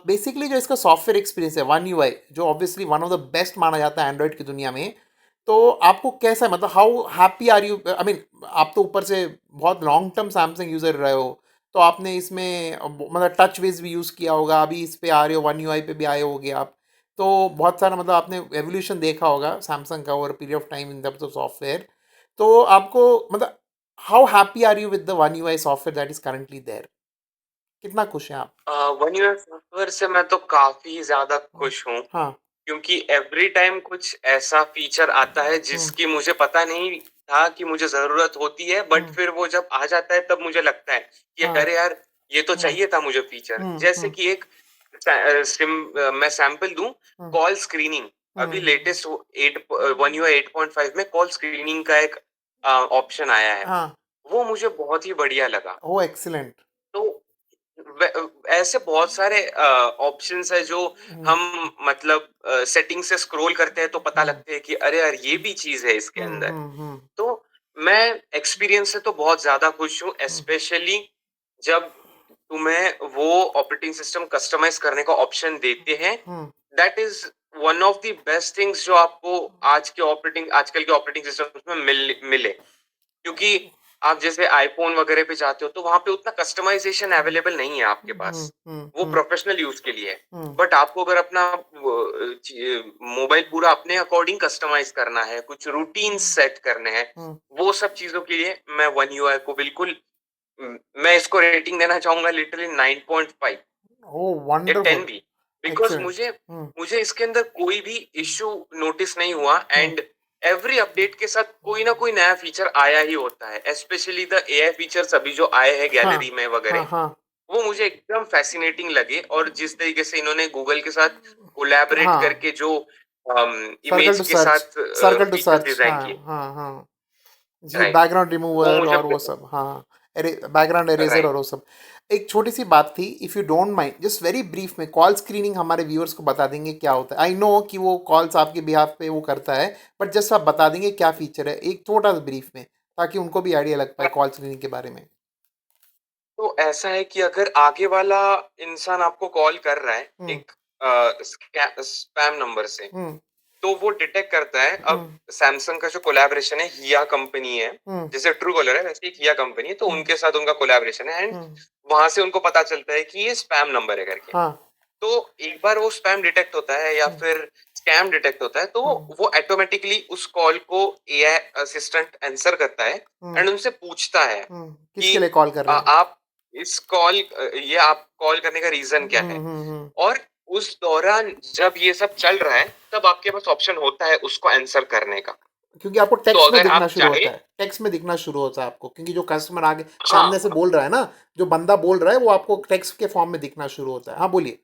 बेसिकली जो इसका सॉफ्टवेयर एक्सपीरियंस है, वन UI, जो obviously one of the best माना जाता है एंड्रॉइड की दुनिया में, तो आपको कैसा है, मतलब how happy are you? I mean, आप तो ऊपर से बहुत लॉन्ग टर्म सैमसंग यूज़र रहे हो, तो आपने इसमें मतलब टच विज भी यूज़ किया होगा, अभी इस पे आ रहे हो, वन UI पे भी आए होगे आप, तो बहुत सारा मतलब आपने एवोल्यूशन देखा होगा सैमसंग का over period of time in terms of software. तो आपको मतलब how happy are you with the one UI software that is currently there? कितना खुश हैं आप? वन यूर सॉफ्टवेयर से मैं तो काफी ज्यादा खुश हूँ, हाँ। क्योंकि एवरी टाइम कुछ ऐसा फीचर आता है हम्म जिसकी मुझे पता नहीं था कि मुझे जरूरत होती है, बट हम्म फिर वो जब आ जाता है तब मुझे लगता है कि हाँ। अरे यार, ये तो हम्म चाहिए था मुझे फीचर। जैसे हम्म कि एक मैं सैंपल दूं, हम्म कॉल स्क्रीनिंग। अभी हम्म लेटेस्ट 8 में कॉल स्क्रीनिंग का एक ऑप्शन आया है, हाँ। वो मुझे बहुत ही बढ़िया लगा। ओ एक्सीलेंट। तो ऐसे बहुत सारे ऑप्शंस है जो हम मतलब सेटिंग से स्क्रॉल करते हैं तो पता हम्म लगते हैं कि अरे यार, ये भी चीज है इसके अंदर। हम्म। तो मैं एक्सपीरियंस से तो बहुत ज्यादा खुश हूँ, स्पेशली जब तुम्हें वो ऑपरेटिंग सिस्टम कस्टमाइज करने का ऑप्शन देते हैं। Hmm that is one of the best things जो आपको आजकल के ऑपरेटिंग सिस्टम में मिले। क्योंकि आप जैसे आईफोन वगैरह पे जाते हो तो वहां पे उतना कस्टमाइजेशन अवेलेबल नहीं है आपके पास, वो हम्म प्रोफेशनल यूज के लिए है। हम्म बट आपको अगर अपना मोबाइल पूरा अपने अकॉर्डिंग कस्टमाइज करना है, कुछ रूटीन सेट करने हैं, हम्म वो सब चीजों के लिए मैं वन यूआई को बिल्कुल मैं इसको रेटिंग देना चाहूंगा लिटरली 9.5 ओ या 10 वंडरफुल, भी। Because excellent. मुझे मुझे इसके अंदर कोई भी इश्यू नोटिस नहीं हुआ। एंड एवरी अपडेट के साथ कोई ना कोई नया फीचर आया ही होता है, स्पेशली द एआई फीचर्स अभी जो आए हैं हाँ गैलरी में हाँ वगैरह, हाँ वो मुझे एकदम फैसिनेटिंग लगे। और जिस तरीके से इन्होंने गूगल के साथ कोलैबोरेट हाँ। करके जो सर्कल इमेज टू के सर्च, साथ circle to features search, design हाँ किए, हाँ हाँ। जी, राइट, बैकग्राउंड वो रिमूवर मुझे और वो सब, हाँ। बैकग्राउंड एरेजर और राइट। वो सब। एक छोटी सी बात थी, if you don't mind, just very brief में कॉल स्क्रीनिंग हमारे व्यूअर्स को बता देंगे क्या होता है। आई नो कि वो कॉल्स आपके बिहाफ पे वो करता है, बट जस्ट आप बता देंगे क्या फीचर है एक छोटा सा ब्रीफ में, ताकि उनको भी आइडिया लग पाए कॉल स्क्रीनिंग के बारे में। तो ऐसा है कि अगर आगे वाला इंसान आपको कॉल कर रहा है हम्म। एक स्पैम नंबर से, हम्म। तो वो डिटेक्ट करता है। अब हम्म। सैमसंग का जो कोलैबोरेशन है, हिया कंपनी है, हम्म। जैसे ट्रू कॉलर है वैसे एक हिया कंपनी है, तो हम्म। उनके साथ उनका कोलैबोरेशन है, एंड हम्म। वहां से उनको पता चलता है कि ये स्पैम नंबर है करके। हाँ। तो एक बार वो स्पैम डिटेक्ट होता है या हम्म। फिर स्कैम डिटेक्ट होता है, तो हम्म। वो ऑटोमेटिकली उस कॉल को एआई असिस्टेंट आंसर करता है हम्म। एंड उनसे पूछता है कि किसके लिए कॉल कर रहे हैं? आप इस कॉल ये आप कॉल करने का रीजन क्या है। हम्म। और उस दौरान जब ये सब चल रहा है, तब आपके पास ऑप्शन होता है उसको आंसर करने का। क्योंकि आपको तो टेक्स्ट में अगर दिखना आप शुरू चाहे, होता है, टेक्स्ट में दिखना शुरू होता है आपको, क्योंकि जो कस्टमर आगे हाँ सामने से बोल रहा है ना, जो बंदा बोल रहा है वो आपको टेक्स्ट के फॉर्म में दिखना शुरू होता है। हाँ बोलिए।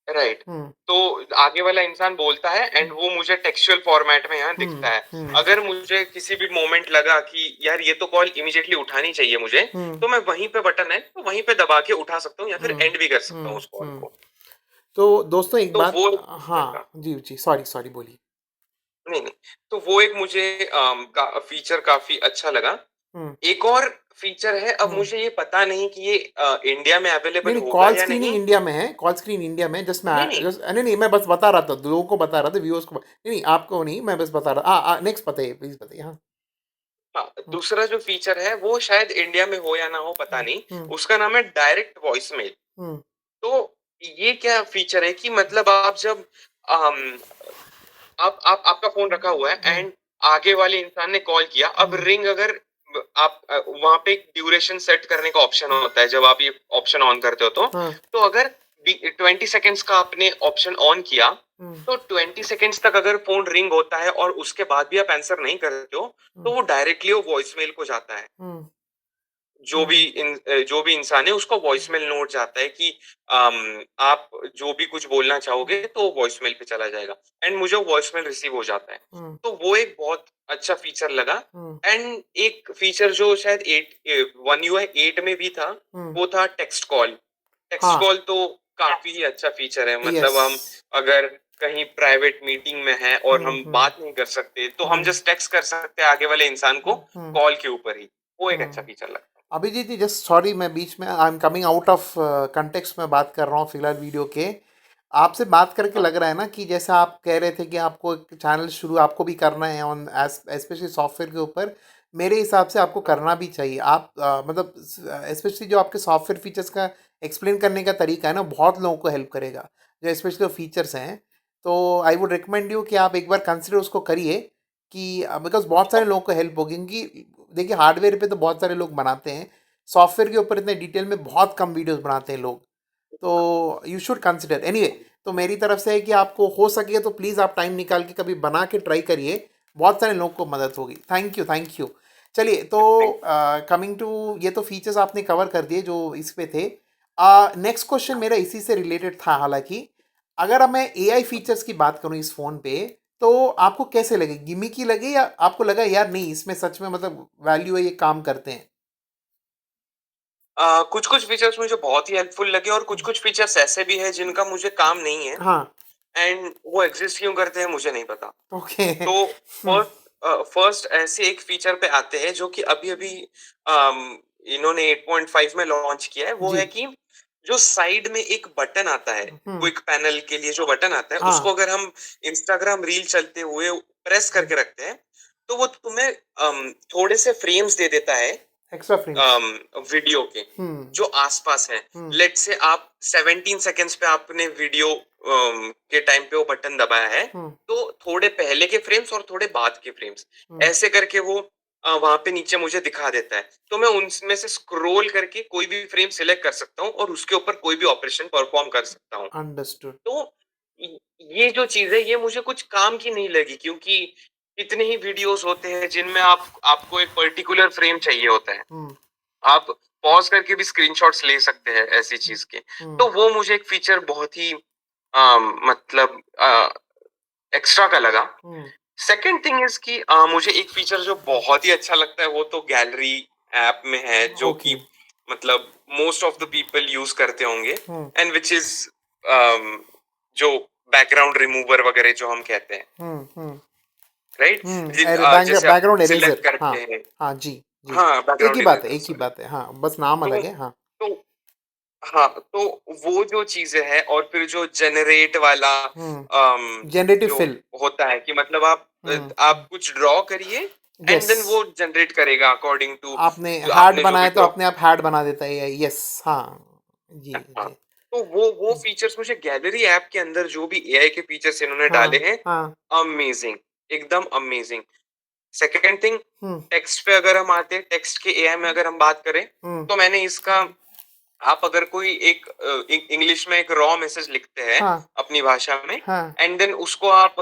राइट। हम्म। तो आगे वाला इंसान बोलता है एंड वो मुझे टेक्सचुअल फॉर्मेट में यहाँ हम्म। दिखता है। हम्म। अगर मुझे किसी भी मोमेंट लगा कि यार ये तो कॉल इमीडिएटली उठानी चाहिए मुझे, हम्म। तो मैं वहीं पे बटन है तो वहीं पे दबा के उठा सकता हूँ या फिर हम्म। एंड भी कर सकता हूँ हम्म। उस कॉल को। तो दोस्तों एक तो बात, वो हाँ जी जी, सॉरी सॉरी, बोलिए। नहीं नहीं, तो वो एक मुझे फीचर काफी अच्छा लगा। हम्म। एक और फीचर है, अब हम्म। मुझे ये पता नहीं कि ये इंडिया में नहीं अवेलेबल नहीं, होगा कॉल या स्क्रीनिंग नहीं। इंडिया में है, कॉल स्क्रीन इंडिया में, जस्ट मैं नहीं नहीं, जस्ट नहीं नहीं, मैं बस बता रहा था, लोगों को बता रहा था, व्यूअर्स को नहीं नहीं, आपको नहीं, मैं बस बता रहा। नेक्स्ट बताइए, प्लीज बताइए। हाँ। हाँ, हम्म। दूसरा जो फीचर है वो शायद इंडिया में हो या ना हो पता नहीं। हम्म। उसका नाम है डायरेक्ट वॉइस मेल। हम्म। तो ये क्या फीचर है कि मतलब आप जब अम, आप आपका फोन रखा हुआ है हम्म। एंड आगे वाले इंसान ने कॉल किया, अब हम्म। रिंग अगर आप वहां पे एक ड्यूरेशन सेट करने का ऑप्शन होता है जब आप ये ऑप्शन ऑन करते हो, हाँ। तो अगर 20 सेकेंड्स का आपने ऑप्शन ऑन किया, हम्म। तो 20 सेकेंड्स तक अगर फोन रिंग होता है और उसके बाद भी आप आंसर नहीं करते हो, तो हम्म। वो डायरेक्टली वो वॉइस मेल को जाता है। हम्म। हम्म। जो भी इंसान है उसको वॉइसमेल नोट जाता है कि आप जो भी कुछ बोलना चाहोगे तो वॉइसमेल पे चला जाएगा एंड मुझे वॉइसमेल रिसीव हो जाता है। हम्म। तो वो एक बहुत अच्छा फीचर लगा। हम्म। एंड एक फीचर जो शायद 1UI 8 में भी था, हम्म। वो था टेक्स्ट कॉल। टेक्स्ट हाँ। कॉल तो काफी ही अच्छा फीचर है। यस। मतलब हम अगर कहीं प्राइवेट मीटिंग में हैं और हम्म। हम हम्म। बात नहीं कर सकते, तो हम हम्म। जस्ट टेक्स्ट कर सकते हैं आगे वाले इंसान को हम्म। कॉल के ऊपर ही। वो एक अच्छा हम्म। फीचर लगता है। अभिजीत जी, जस्ट सॉरी, मैं बीच में I am coming out of context में बात कर रहा हूँ फिलहाल वीडियो के। आपसे बात करके हाँ लग रहा है ना कि जैसा आप कह रहे थे कि आपको एक चैनल शुरू आपको भी करना है ऑन स्पेशली सॉफ्टवेयर के ऊपर। मेरे हिसाब से आपको करना भी चाहिए। आप मतलब स्पेशली जो आपके सॉफ्टवेयर फीचर्स का एक्सप्लेन करने का तरीका है ना, बहुत लोगों को हेल्प करेगा, जो स्पेशली फीचर्स हैं। तो आई वुड रिकमेंड यू कि आप एक बार कंसिडर उसको करिए, कि बिकॉज बहुत सारे लोगों को हेल्प होगी, क्योंकि देखिए हार्डवेयर पे तो बहुत सारे लोग बनाते हैं, सॉफ्टवेयर के ऊपर इतने डिटेल में बहुत कम वीडियोस बनाते हैं लोग। तो यू शुड कंसिडर एनीवे। तो मेरी तरफ से है कि आपको हो सके तो प्लीज़ आप टाइम निकाल के कभी बना के ट्राई करिए, बहुत सारे लोगों को मदद होगी। Thank you, thank you. चलिए, तो थैंक कमिंग टू, ये तो फीचर्स आपने कवर कर दिए जो इस पे थे। नेक्स्ट क्वेश्चन मेरा इसी से रिलेटेड था, हालांकि अगर मैं एआई फीचर्स की बात करूं इस फ़ोन पे, तो आपको कैसे लगे? गिमिकी लगे, या आपको लगा यार नहीं इसमें सच में मतलब वैल्यू है, ये काम करते हैं? कुछ कुछ फीचर्स मुझे बहुत ही हेल्पफुल लगे और कुछ कुछ फीचर्स ऐसे भी है जिनका मुझे काम नहीं है हाँ। एंड वो एग्जिस्ट क्यों करते हैं मुझे नहीं पता। ओके। तो फर्स्ट फर्स्ट ऐसे एक फीचर पे आते हैं जो कि अभी अभी इन्होंने 8.5 में लॉन्च किया है। वो जी। है कि जो साइड में एक बटन आता है, हम्म। क्विक पैनल के लिए जो बटन आता है, हाँ। उसको अगर हम इंस्टाग्राम रील चलते हुए प्रेस करके रखते हैं, तो वो तुम्हें थोड़े से फ्रेम्स दे देता है एक्स्ट्रा फ्रेम्स। वीडियो के हम्म। जो आसपास है। हम्म। लेट से आप 17 सेकेंड्स पे आपने वीडियो के टाइम पे वो बटन दबाया है, हम्म। तो थोड़े पहले के फ्रेम्स और थोड़े बाद के फ्रेम्स हम्म। ऐसे करके वो वहां पे नीचे मुझे दिखा देता है। तो मैं उनमें से स्क्रॉल करके कोई भी फ्रेम सिलेक्ट कर सकता हूँ और उसके ऊपर कोई भी ऑपरेशन परफॉर्म कर सकता हूँ। अंडरस्टूड। तो ये जो चीज है ये मुझे कुछ काम की नहीं लगी, क्योंकि कितने ही वीडियोस होते हैं जिनमें आपको एक पर्टिकुलर फ्रेम चाहिए होता है। हम्म। आप पॉज करके भी स्क्रीनशॉट्स ले सकते हैं ऐसी चीज के। हम्म। तो वो मुझे एक फीचर बहुत ही मतलब एक्स्ट्रा का लगा। हम्म। सेकंड थिंग इज कि मुझे एक फीचर जो बहुत ही अच्छा लगता है वो तो गैलरी ऐप में है जो ओके। कि मतलब most of the people use करते होंगे, हम्म एंड विच इज जो बैकग्राउंड रिमूवर वगैरह जो हम कहते हैं, हम्म। राइट? जैसे आप बैकग्राउंड सिलेक्ट इरेजर, हाँ। करते हैं, हाँ जी। जी। हाँ एक ही बैकग्राउंड बात है, इरेजर, एक ही सॉरी। बात है, हाँ, बस नाम तो अलग है, हाँ। तो हाँ, तो वो जो चीजें हैं, और फिर जो जनरेट वाला जनरेटिव जो फिल। होता है कि मतलब हम्म। आप कुछ ड्रॉ करिए, एंड यस। देन वो जनरेट करेगा अकॉर्डिंग टू आपने जो हार्ट आपने जो भी बनाया तो ड्रॉ। अपने आप हार्ट बना देता है, यस, हाँ। जी। हाँ, जी। तो वो फीचर्स मुझे गैलरी ऐप के अंदर जो भी एआई के फीचर्स इन्होंने डाले हाँ हैं, हाँ। अमेजिंग, एकदम अमेजिंग। सेकेंड थिंग, हम्म टेक्स्ट पे अगर हम आते हैं, टेक्स्ट के एआई में अगर हम बात करें, हम्म। तो मैंने इसका, आप अगर कोई एक इंग्लिश में एक रॉ मैसेज लिखते हैं हाँ अपनी भाषा में, हाँ एंड देन उसको आप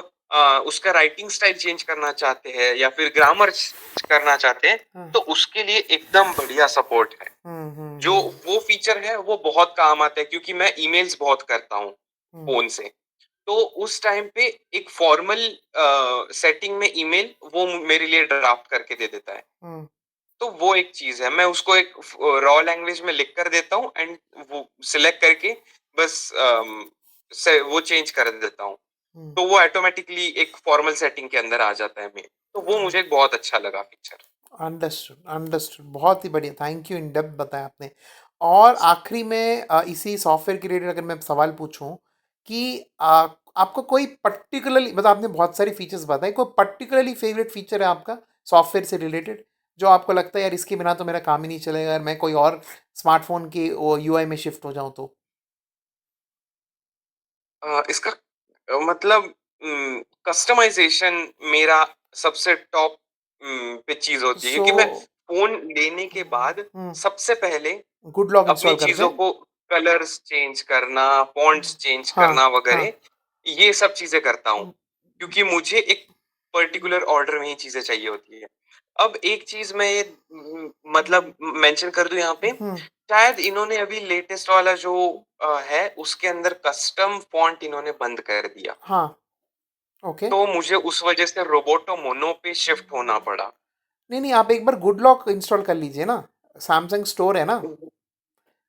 उसका राइटिंग स्टाइल चेंज करना चाहते हैं या फिर ग्रामर करना चाहते हैं, हाँ। तो उसके लिए एकदम बढ़िया सपोर्ट है। जो हम्म। वो फीचर है वो बहुत काम आता है, क्योंकि मैं ईमेल्स बहुत करता हूँ हम्म फोन से। तो उस टाइम पे एक फॉर्मल सेटिंग में ईमेल वो मेरे लिए ड्राफ्ट करके दे देता है। हम्म तो वो एक चीज है, मैं उसको एक रॉ लैंग्वेज में लिख कर देता हूँ, एंड वो सिलेक्ट करके बस से वो चेंज कर देता हूँ, हम्म। तो वो ऑटोमेटिकली एक फॉर्मल सेटिंग के अंदर आ जाता है मेल। तो वो मुझे बहुत अच्छा लगा फीचर। अंडरस्टूड, अंडरस्टूड, बहुत ही बढ़िया, थैंक यू, इन डेप्थ बताया आपने। और आखिरी में इसी सॉफ्टवेयर के रिलेटेड अगर मैं सवाल पूछूं कि आपको कोई पर्टिकुलरली, मतलब आपने बहुत सारे फीचर्स बताए, कोई पर्टिकुलरली फेवरेट फीचर है आपका सॉफ्टवेयर से रिलेटेड, जो आपको लगता है यार इसके बिना तो मेरा काम ही नहीं चलेगा, यार मैं कोई और स्मार्टफोन के यूआई में शिफ्ट हो जाऊं तो? इसका मतलब कस्टमाइजेशन मेरा सबसे टॉप पे चीज होती है, सो क्योंकि मैं फोन लेने के बाद सबसे पहले गुड लॉक अपनी इंस्टॉल करते चीजों हैं? को कलर्स चेंज करना, फॉन्ट्स चेंज हाँ करना हाँ। वगैरह, ये सब चीजें करता हूँ, क्योंकि मुझे एक पर्टिकुलर ऑर्डर में ही चीजें चाहिए होती है। अब एक चीज मैं ये मतलब मेंशन कर दूं यहाँ पे, हम्म। शायद इन्होंने अभी लेटेस्ट वाला जो है उसके अंदर कस्टम फॉन्ट इन्होंने बंद कर दिया, हाँ। ओके। तो मुझे उस वजह से रोबोटो मोनो पे शिफ्ट होना पड़ा। नहीं नहीं, आप एक बार गुड लॉक इंस्टॉल कर लीजिए ना। सैमसंग स्टोर है ना,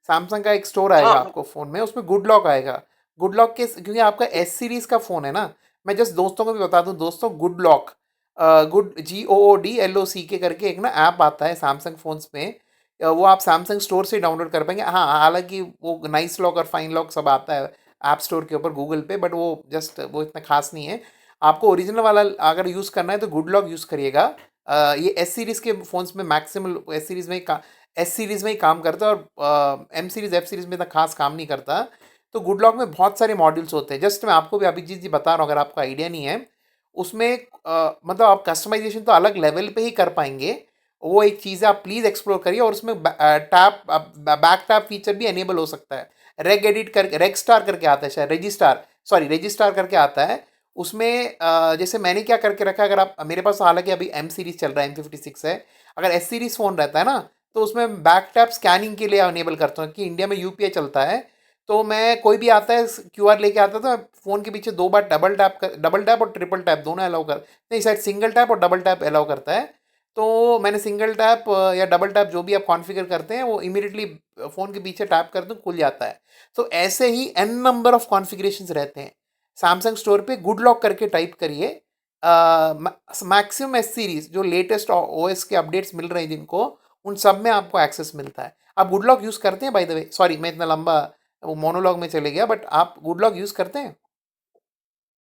सैमसंग का एक स्टोर आएगा हाँ। आपको फ़ोन में, उसमें गुड लॉक आएगा। गुड लॉक के, क्योंकि आपका एस सीरीज़ का फ़ोन है ना, मैं जस्ट दोस्तों को भी बता दूं, दोस्तों गुड लॉक, गुड GOODLOCK करके एक ना ऐप आता है सैमसंग फ़ोन्स में। वो आप सैमसंग स्टोर से डाउनलोड कर पाएंगे। हाँ, हालांकि वो नाइस लॉक और फाइन लॉक सब आता है ऐप स्टोर के ऊपर गूगल पे, बट वो जस्ट वो इतना खास नहीं है। आपको ओरिजिनल वाला अगर यूज़ करना है तो गुड लॉक यूज़ करिएगा। ये एस सीरीज़ के फ़ोन्स में मैक्सिमम एस सीरीज़ में ही काम करता है, और एम सीरीज़ एफ सीरीज़ में इतना खास काम नहीं करता। तो गुड लॉक में बहुत सारे मॉड्यूल्स होते हैं, जस्ट मैं आपको भी अभिजीत जी बता रहा हूँ, अगर आपको आइडिया नहीं है उसमें मतलब आप कस्टमाइजेशन तो अलग लेवल पे ही कर पाएंगे। वो एक चीज़ है, आप प्लीज़ एक्सप्लोर करिए, और उसमें टैप बैक टैप फीचर भी एनेबल हो सकता है। रेग एडिट करके, रेग स्टार करके आता है शायद, रजिस्टार, सॉरी रजिस्टार करके आता है उसमें। जैसे मैंने क्या करके रखा है, अगर आप मेरे पास हालांकि अभी एम सीरीज़ चल रहा है, M56 है, अगर एस सीरीज़ फ़ोन रहता है ना, तो उसमें बैक टैप स्कैनिंग के लिए अनेबल करता हूँ कि इंडिया में यूपीआई चलता है। तो मैं कोई भी आता है क्यूआर लेके आता, तो मैं फ़ोन के पीछे 2 बार डबल टैप और ट्रिपल टैप दोनों अलाउ कर, नहीं शायद सिंगल टैप और डबल टैप अलाउ करता है। तो मैंने सिंगल टैप या डबल टैप जो भी आप कॉन्फ़िगर करते हैं वो इमीडिएटली फ़ोन के पीछे टैप कर दो, खुल जाता है। तो ऐसे ही एन नंबर ऑफ कॉन्फ़िगरेशंस रहते हैं। सैमसंग स्टोर पे गुड लॉक करके टाइप करिए, मैक्सिमम एस सीरीज जो लेटेस्ट ओएस के अपडेट्स मिल रहे हैं जिनको, उन सब में आपको एक्सेस मिलता है। आप गुड लॉक यूज़ करते हैं बाय द वे? सॉरी मैं इतना लंबा वो मोनोलॉग में चले गया, बट आप गुड लॉक यूज़ करते हैं?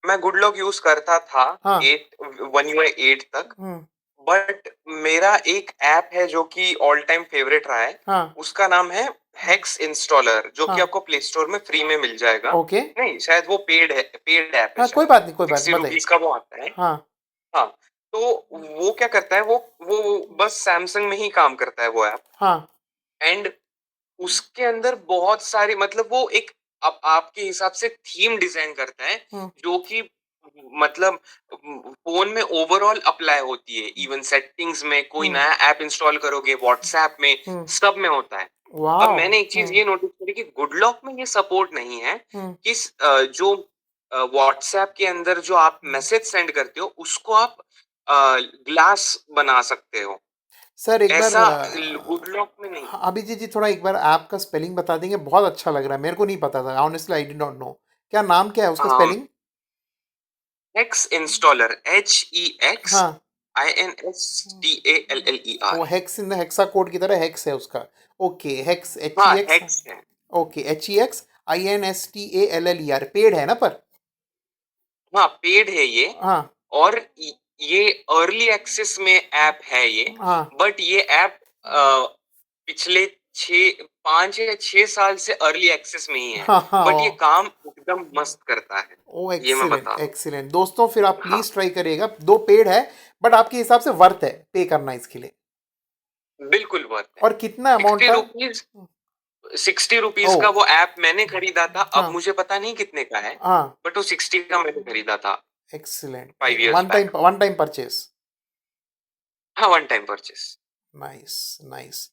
मैं गुड लॉक यूज करता था हाँ। 8 वन UI 8 तक, हम्म। बट मेरा एक ऐप है जो कि ऑल टाइम फेवरेट रहा है। हाँ उसका नाम है हेक्स इंस्टॉलर, जो कि हाँ। आपको प्ले स्टोर में फ्री में मिल जाएगा। ओके। नहीं, शायद वो पेड है, पेड ऐप है हाँ कोई शायद। बात नहीं, कोई बात नहीं, 60 बताइए। रुपीज का वो आता है। हाँ हाँ, तो वो क्या करता है, वो बस सैमसंग में ही काम करता है वो ऐप। हाँ। एंड उसके अंदर बहुत सारी, मतलब वो एक आपके हिसाब से थीम डिजाइन करता है, हम्म जो कि मतलब फोन में ओवरऑल अप्लाई होती है। इवन सेटिंग्स में कोई हम्म नया ऐप इंस्टॉल करोगे, व्हाट्सएप में, हम्म। सब में होता है। अब वाओ। मैंने एक चीज ये नोटिस करी कि गुडलॉक में ये सपोर्ट नहीं है हम्म कि जो व्हाट्सएप के अंदर जो आप मैसेज सेंड करते हो उसको आप ग्लास बना सकते हो। सर एक बार ऐसा गुड लॉक में नहीं। हाँ, अभिजीत जी थोड़ा एक बार ऐप का स्पेलिंग बता देंगे, बहुत अच्छा लग रहा है, मेरे को नहीं पता था honestly, I did not know. क्या नाम क्या है उसका स्पेलिंग? हेक्स इंस्टॉलर, HEX हाँ, INSTALLER। वो hex in the hexa code की तरह हेक्स है उसका। ओके, हेक्स एच हाँ ई एक्स। हेक्स है। ओके, HEXINSTALLER, पेड है ना पर? हाँ पेड है ये। हाँ और ये अर्ली एक्सेस में ऐप है ये। हाँ बट ये ऐप पिछले 5 या 6 साल से अर्ली एक्सेस में ही है। हाँ हाँ बट ये काम एकदम मस्त करता है। ओ ये मैं एक्सीलेंट बता रहा हूँ। एक्सीलेंट दोस्तों, फिर आप हाँ प्लीज ट्राई करिएगा, दो पेड है बट आपके हिसाब से वर्थ है पे करना इसके लिए। बिल्कुल वर्थ है। और कितना अमाउंट सिक्सटी था? रुपीज 60 रुपीज ओ का वो ऐप मैंने खरीदा था। अब हाँ मुझे पता नहीं कितने का है। हाँ बट वो 60 का मैंने खरीदा था excellent, 5 years back. One time purchase. हाँ one time purchase. Nice nice,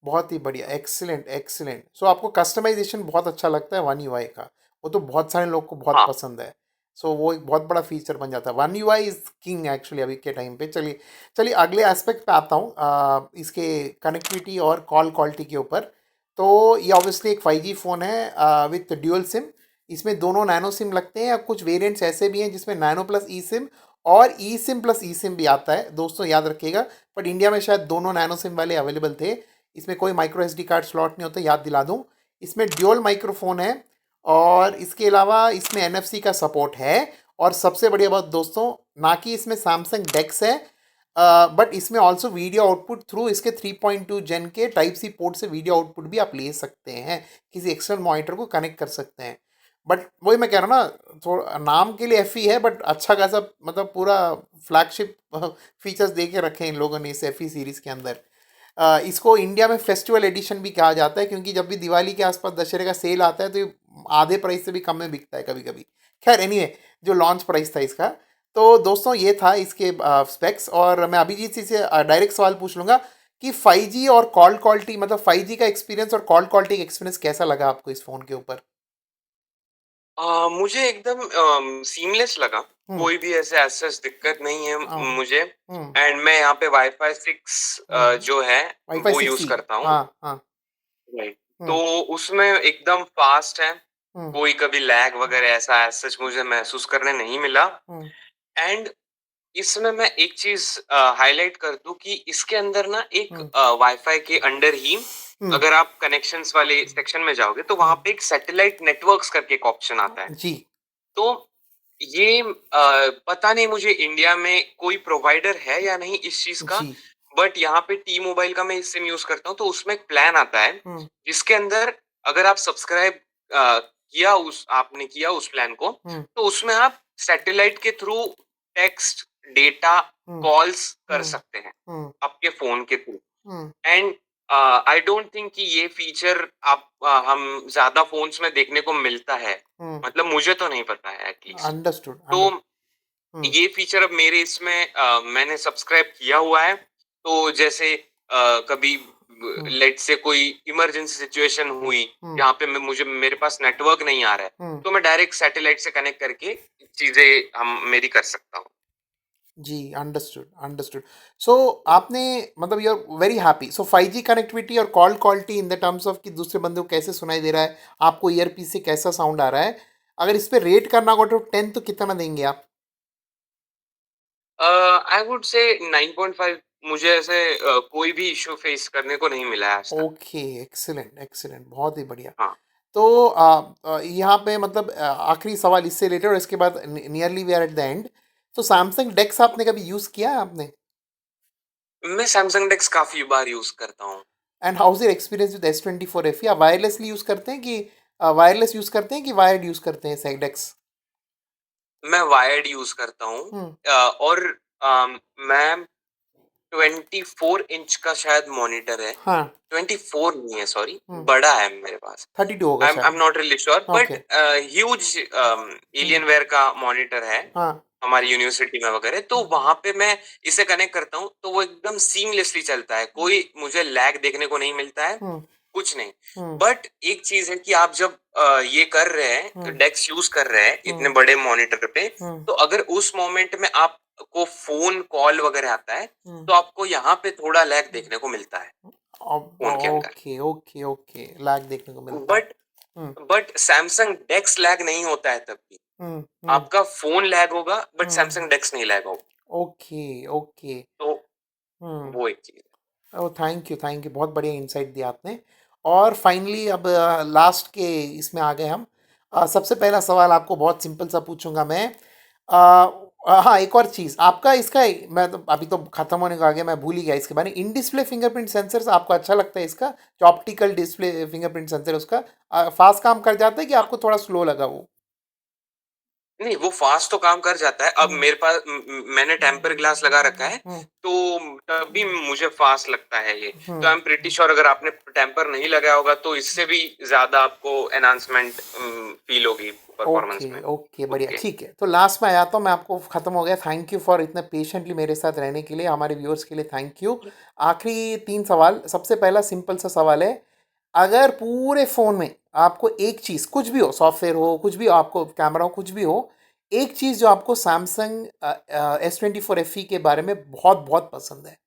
बहुत ही बढ़िया, एक्सीलेंट एक्सीलेंट। सो आपको कस्टमाइजेशन बहुत अच्छा लगता है वन यूआई का, वो तो बहुत सारे लोग को बहुत हाँ पसंद है। सो वो एक बहुत बड़ा फीचर बन जाता है, one UI is king actually अभी के टाइम पे। चलिए चलिए अगले एस्पेक्ट पे आता हूँ, इसके कनेक्टिविटी और कॉल क्वालिटी के ऊपर। तो ये ऑब्वियसली एक 5G फ़ोन है विथ ड्यूअल सिम। इसमें दोनों नैनो सिम लगते हैं, या कुछ वेरिएंट्स ऐसे भी हैं जिसमें नैनो प्लस ई सिम और ई सिम प्लस ई सिम भी आता है, दोस्तों याद रखिएगा। बट इंडिया में शायद दोनों नैनो सिम वाले अवेलेबल थे। इसमें कोई माइक्रो एसडी कार्ड स्लॉट नहीं होता, याद दिला दूं। इसमें ड्यूअल माइक्रोफोन है, और इसके अलावा इसमें NFC का सपोर्ट है। और सबसे बढ़िया बात दोस्तों, ना कि इसमें सैमसंग डेक्स है, बट इसमें ऑल्सो वीडियो आउटपुट थ्रू इसके 3.2 जेन के टाइप सी पोर्ट से वीडियो आउटपुट भी आप ले सकते हैं, किसी एक्सटर्नल मॉनिटर को कनेक्ट कर सकते हैं। बट वही मैं कह रहा हूँ ना, थोड़ा नाम के लिए FE है बट अच्छा खासा मतलब पूरा फ्लैगशिप फीचर्स दे के रखे हैं इन लोगों ने इस FE सीरीज़ के अंदर। इसको इंडिया में फेस्टिवल एडिशन भी कहा जाता है, क्योंकि जब भी दिवाली के आसपास दशहरे का सेल आता है तो ये आधे प्राइस से भी कम में बिकता है कभी कभी। खैर एनीवे, जो लॉन्च प्राइस था इसका। तो दोस्तों ये था इसके स्पेक्स, और मैं अभिजीत जी से डायरेक्ट सवाल पूछ लूँगा कि 5G और कॉल क्वालिटी, मतलब 5G का एक्सपीरियंस और कॉल क्वालिटी का एक्सपीरियंस कैसा लगा आपको इस फ़ोन के ऊपर? मुझे एकदम सीमलेस लगा। हम्म कोई भी ऐसे सच दिक्कत नहीं है हाँ मुझे। हम्म एंड मैं यहाँ पे वाईफाई 6 जो है वाईफाई वो 6E, यूज करता हूँ। हाँ हाँ। राइट। तो हम्म उसमें एकदम फास्ट है। हम्म कोई कभी लैग वगैरह ऐसा सच मुझे महसूस करने नहीं मिला। हम्म एंड इसमें मैं एक चीज हाईलाइट कर दूं कि इसके अंदर ना एक हम्म वाईफाई के अंडर ही, हम्म अगर आप कनेक्शंस वाले सेक्शन में जाओगे तो वहां पे एक सैटेलाइट नेटवर्क्स करके एक ऑप्शन आता है। जी तो ये पता नहीं मुझे इंडिया में कोई प्रोवाइडर है या नहीं इस चीज का। जी बट यहाँ पे टी मोबाइल का मैं सिम यूज करता हूँ तो उसमें एक प्लान आता है हम्म जिसके अंदर अगर आप सब्सक्राइब आपने किया उस प्लान को, हम्म तो उसमें आप सैटेलाइट के थ्रू टेक्स्ट, डेटा, हम्म कॉल्स कर हम्म सकते हैं हम्म आपके फोन के through. Hmm and I don't think कि ये फीचर आप हम ज्यादा फोन्स में देखने को मिलता है। हम्म मतलब मुझे तो नहीं पता है एटलीस्ट। अंडरस्टूड तो अंडर हम्म ये फीचर अब मेरे इसमें मैंने सब्सक्राइब किया हुआ है। तो जैसे कभी हम्म लेट से कोई इमरजेंसी सिचुएशन हुई हम्म जहाँ पे मुझे मेरे पास नेटवर्क नहीं आ रहा है, हम्म तो मैं डायरेक्ट सैटेलाइट से कनेक्ट करके चीजें हम मेरी कर सकता हूँ। जी अंडरस्टूड अंडरस्टूड। सो आपने मतलब you are very happy, so 5G connectivity और call quality in the terms of कि दूसरे बंदे को कैसे सुनाई दे रहा है, आपको ईयरपीस से कैसा साउंड आ रहा है, अगर इस पे रेट करना होगा तो 10 तो कितना देंगे आप? I would say 9.5। मुझे ऐसे कोई भी इशू फेस करने को नहीं मिला है आज तक। ओके, एक्सीलेंट एक्सीलेंट, बहुत ही बढ़िया। हाँ। तो यहाँ पे मतलब आखिरी सवाल इससे रिलेटेड, और इसके बाद nearly we are at the end. तो सैमसंग डेक्स आपने कभी यूज़ किया है आपने? मैं सैमसंग डेक्स काफी बार यूज करता हूँ। And house your experience with S24 FE? आप वायरलेसली यूज़ करते हैं कि वायरलेस यूज़ करते हैं कि वायर्ड यूज़ करते हैं सेडेक्स? मैं वायर्ड यूज करता हूँ। हम्म और मैं 24 इंच का शायद मॉनिटर है। हाँ 24 नहीं है, सॉरी, हम्म बड़ा है मेरे पास। 32 होगा आई एम शायद। Not really sure but okay huge hmm Alienware का मॉनिटर है हाँ हमारी यूनिवर्सिटी में वगैरह। तो वहां पे मैं इसे कनेक्ट करता हूँ तो वो एकदम सीमलेसली चलता है। कोई मुझे लैग देखने को नहीं मिलता है, हम्म कुछ नहीं। हम्म बट एक चीज है कि आप जब ये कर रहे हैं, हम्म डेक्स यूज कर रहे हैं इतने हम्म बड़े मॉनिटर पे, हम्म तो अगर उस मोमेंट में आप को फोन कॉल वगैरह आता है हम्म, तो आपको यहाँ पे थोड़ा लैग देखने को मिलता है फोन के अंदर। ओके ओके ओके, लैग देखने को मिलता है। But hmm but Samsung DeX lag नहीं होता है तब भी। हम्म हम्म आपका फोन लैग होगा बट हम्म, सैमसंग डेक्स नहीं लैग होगा। Okay okay. तो हम्म, वो एक चीज ओह थैंक यू, बहुत बढ़िया इंसाइट दिया आपने। और फाइनली अब लास्ट के इसमें आ गए हम। सबसे पहला सवाल आपको बहुत सिंपल सा पूछूंगा मैं। हाँ, एक और चीज़ आपका इसका, मैं तो अभी तो ख़त्म होने को आ गया, मैं भूल ही गया इसके बारे में। इन डिस्प्ले फिंगरप्रिंट सेंसर आपको अच्छा लगता है इसका? जो ऑप्टिकल डिस्प्ले फिंगरप्रिंट सेंसर उसका फास्ट काम कर जाता है कि है। आपको थोड़ा स्लो लगा वो? नहीं, वो फ़ास्ट तो काम कर जाता है। अब हम्म मेरे पास मैंने टेम्पर ग्लास लगा रखा है, हम्म तो तब भी मुझे फ़ास्ट लगता है ये। तो I am pretty hmm, sure अगर आपने टेम्पर नहीं लगाया होगा तो इससे भी ज़्यादा आपको एनहांसमेंट फ़ील होगी परफ़ॉर्मेंस ओके में, ओके, खुद बढ़िया, के। ठीक है। तो लास्ट में आ जाता हूँ मैं, आपको ख़त्म हो गया। थैंक यू फॉर इतने पेशेंटली मेरे साथ रहने के लिए, हमारे व्यूअर्स के लिए थैंक यू। आखिरी तीन सवाल। सबसे पहला सिंपल सा सवाल है, अगर पूरे फ़ोन में आपको एक चीज़, कुछ भी हो, सॉफ्टवेयर हो, कुछ भी हो, आपको कैमरा हो, कुछ भी हो, एक चीज़ जो आपको सैमसंग S24 FE के बारे में बहुत बहुत पसंद है?